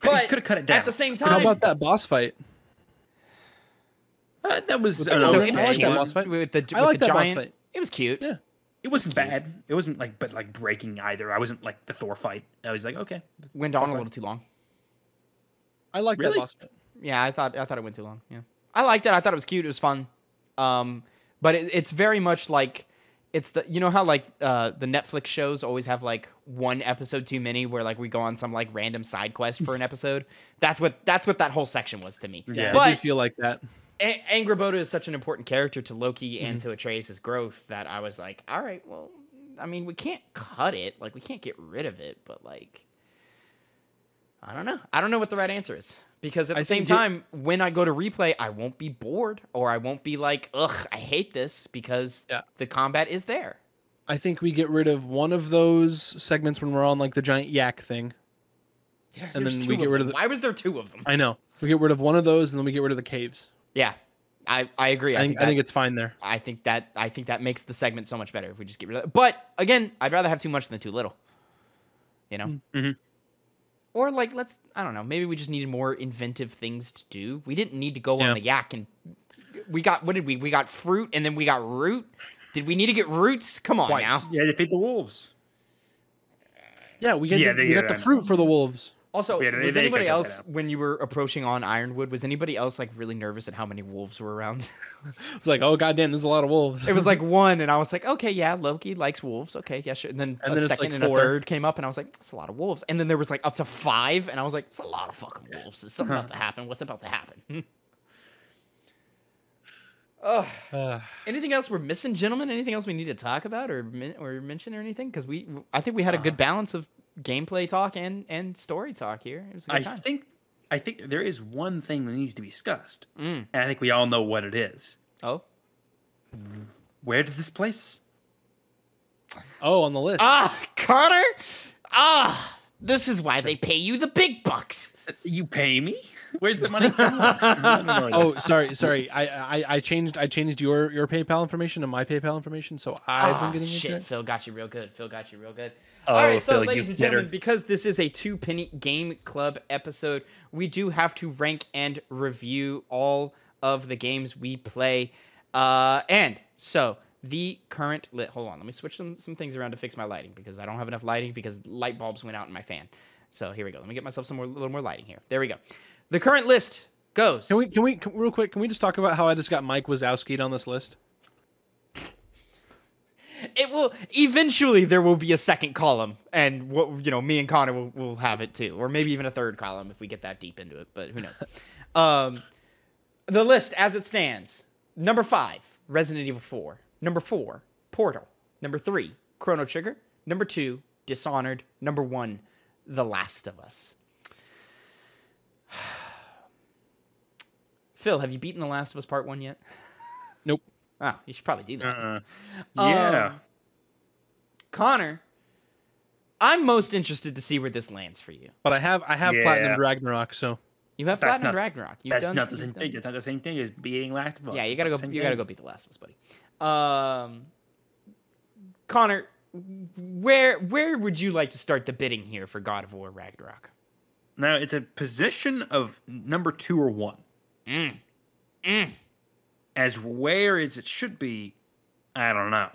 But could have cut it down. At the same time, how about that boss fight? That was I like that boss fight. With the giant. Boss fight. It was cute. Yeah, it wasn't bad. It wasn't like breaking either. I wasn't like the Thor fight. I was like, okay, went on a little too long. I like that boss fight. Yeah, I thought it went too long. Yeah, I liked it. I thought it was cute. It was fun. But it's very much like. It's you know how like the Netflix shows always have like one episode too many where like we go on some like random side quest for an episode. That's what that whole section was to me. Yeah, but I do feel like that. Angrboda is such an important character to Loki and to Atreus' growth that I was like, all right, well, I mean, we can't cut it, like we can't get rid of it, but like, I don't know what the right answer is. Because at the same time, when I go to replay, I won't be bored, or I won't be like, ugh, I hate this, because the combat is there. I think we get rid of one of those segments when we're on like the giant yak thing. and There's then two we get of rid them. of. Why was there two of them? I know. We get rid of one of those, and then we get rid of the caves. Yeah, I agree. I think it's fine there. I think that makes the segment so much better if we just get rid of it. But again, I'd rather have too much than too little. You know? Mm-hmm. Or like, I don't know, maybe we just needed more inventive things to do. We didn't need to go on the yak and we got, what did we? We got fruit and then we got root. Did we need to get roots? Come on now. Yeah, to feed the wolves. Yeah, we got the fruit for the wolves. Also, Yeah, was they anybody cut that else, out. when you were approaching on Ironwood, was anybody else like really nervous at how many wolves were around? It's like, oh goddamn, there's a lot of wolves. It was like one, and I was like, okay, yeah, Loki likes wolves. Okay, yeah, sure. And then a it's second like and 4. a third came up, and I was like, that's a lot of wolves. And then there was like up to 5, and I was like, it's a lot of fucking wolves. Is something about to happen? What's about to happen? Anything else we're missing, gentlemen? Anything else we need to talk about or mention or anything? Because I think we had a good balance of gameplay talk and story talk here. It was a good time. I think there is one thing that needs to be discussed, and I think we all know what it is. Oh, Where does this place? Oh, on the list. Connor. This is why they pay you the big bucks. You pay me? Where's the money come from? Oh, sorry. I changed your PayPal information to my PayPal information, so I've been getting shit. into it. Phil got you real good. Oh, All right, so Phil, ladies you and gentlemen, bitter. because this is a 2-penny game club episode, we do have to rank and review all of the games we play. And so the current hold on, let me switch some things around to fix my lighting because I don't have enough lighting because light bulbs went out in my fan. So here we go. Let me get myself a little more lighting here. There we go. The current list goes. Can we real quick? Can we just talk about how I just got Mike Wazowski'd on this list? It will eventually. There will be a second column, and me and Connor will have it too, or maybe even a third column if we get that deep into it. But who knows? The list as it stands: number 5, Resident Evil 4; number 4, Portal; number 3, Chrono Trigger; number 2, Dishonored; number 1, The Last of Us. Phil, have you beaten The Last of Us Part 1 yet? Nope. Oh, you should probably do that. Yeah. Connor, I'm most interested to see where this lands for you. But I have Platinum Ragnarok, so You have Platinum Ragnarok. That's not the same thing. That's not the same thing as beating Last of Us. Yeah, you gotta go. You gotta go beat The Last of Us, buddy. Connor, where would you like to start the bidding here for God of War Ragnarok? Now it's a position of number 2 or 1. As where as it should be, I don't know.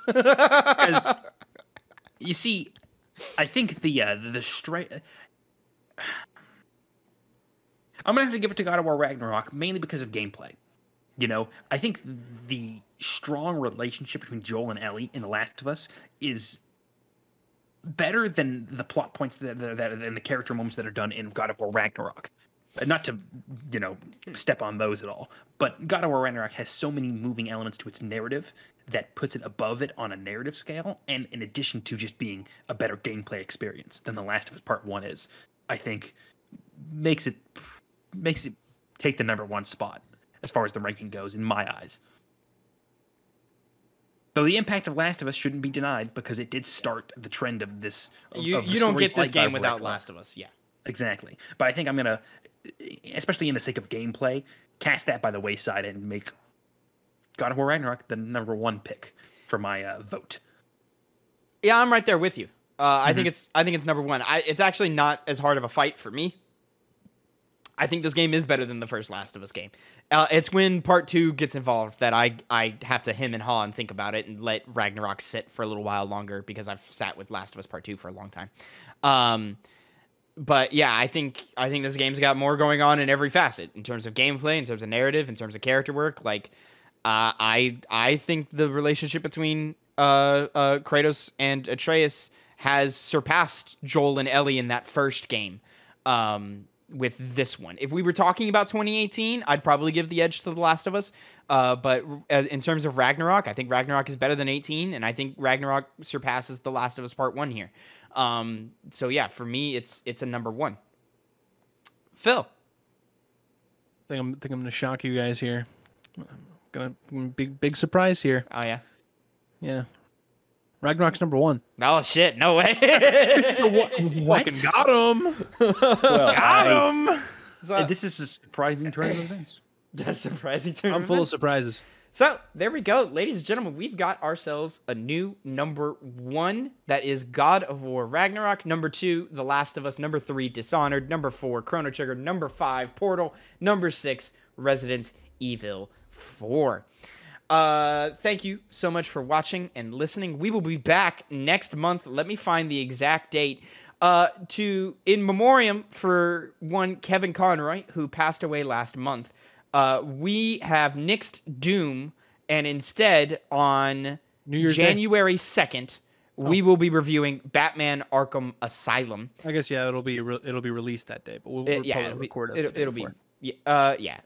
Because you see, I think the straight. I'm gonna have to give it to God of War Ragnarok mainly because of gameplay. You know, I think the strong relationship between Joel and Ellie in The Last of Us is better than the plot points that and the character moments that are done in God of War Ragnarok. Not to, step on those at all, but God of War Ragnarok has so many moving elements to its narrative that puts it above it on a narrative scale, and in addition to just being a better gameplay experience than The Last of Us Part 1 is, I think makes it take the number 1 spot as far as the ranking goes in my eyes. Though the impact of Last of Us shouldn't be denied because it did start the trend of this. You don't get this game without Last of Us, yeah. Exactly. But I think I'm going to, especially in the sake of gameplay, cast that by the wayside and make God of War Ragnarok the number 1 pick for my vote. Yeah, I'm right there with you. I think it's number 1. It's actually not as hard of a fight for me. I think this game is better than the first Last of Us game. It's when Part 2 gets involved that I have to hem and haw and think about it and let Ragnarok sit for a little while longer because I've sat with Last of Us Part 2 for a long time. But yeah, I think this game's got more going on in every facet in terms of gameplay, in terms of narrative, in terms of character work. Like, I think the relationship between Kratos and Atreus has surpassed Joel and Ellie in that first game. With this one, if we were talking about 2018, I'd probably give the edge to The Last of Us. But in terms of Ragnarok, I think Ragnarok is better than 18, and I think Ragnarok surpasses The Last of Us Part 1 here. So yeah, for me, it's a number 1. Phil, I think I'm gonna shock you guys here. Big surprise here. Oh yeah, yeah. Ragnarok's number 1. Oh shit! No way. What? Fucking got him. Got him. This is a surprising turn of events. That's surprising turn. I'm full of surprises. So there we go, ladies and gentlemen. We've got ourselves a new number 1. That is God of War Ragnarok. Number 2, The Last of Us. Number 3, Dishonored. Number 4, Chrono Trigger. Number 5, Portal. Number 6, Resident Evil 4. Thank you so much for watching and listening. We will be back next month. Let me find the exact date. In memoriam for one Kevin Conroy, who passed away last month. We have nixed Doom, and instead on January 2nd, we will be reviewing Batman Arkham Asylum. I guess it'll be released that day, but we'll probably record it. It'll be yeah.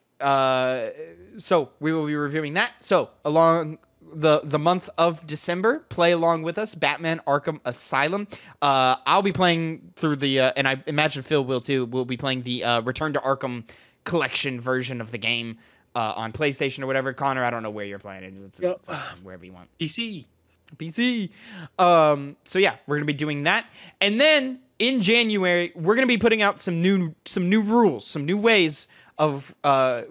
So we will be reviewing that. So along the month of December, play along with us, Batman Arkham Asylum. I'll be playing through the and I imagine Phil will too. We'll be playing the Return to Arkham collection version of the game on PlayStation or whatever. Connor, I don't know where you're playing it. It's wherever you want. PC. So yeah, we're gonna be doing that, and then in January we're gonna be putting out some new rules, some new ways of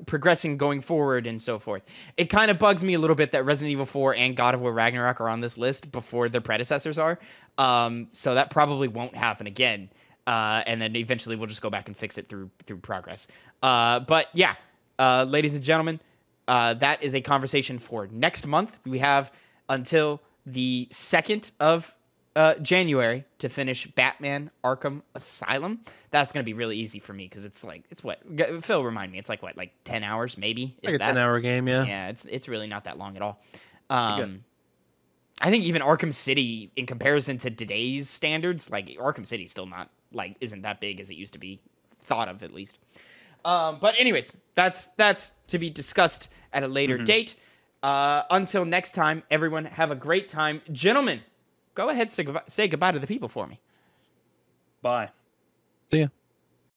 progressing going forward and so forth. It kind of bugs me a little bit that Resident Evil 4 and God of War Ragnarok are on this list before their predecessors are. So that probably won't happen again. And then eventually we'll just go back and fix it through progress. But yeah, ladies and gentlemen, that is a conversation for next month. We have until the 2nd of January to finish Batman Arkham Asylum. That's going to be really easy for me because it's what? Phil, remind me. It's like 10 hours maybe? Like a 10-hour game, yeah. Yeah, it's really not that long at all. I think even Arkham City, in comparison to today's standards, like Arkham City still not isn't that big as it used to be, thought of at least. But anyways, that's to be discussed at a later date. Until next time, everyone have a great time. Gentlemen, go ahead, say goodbye to the people for me. Bye.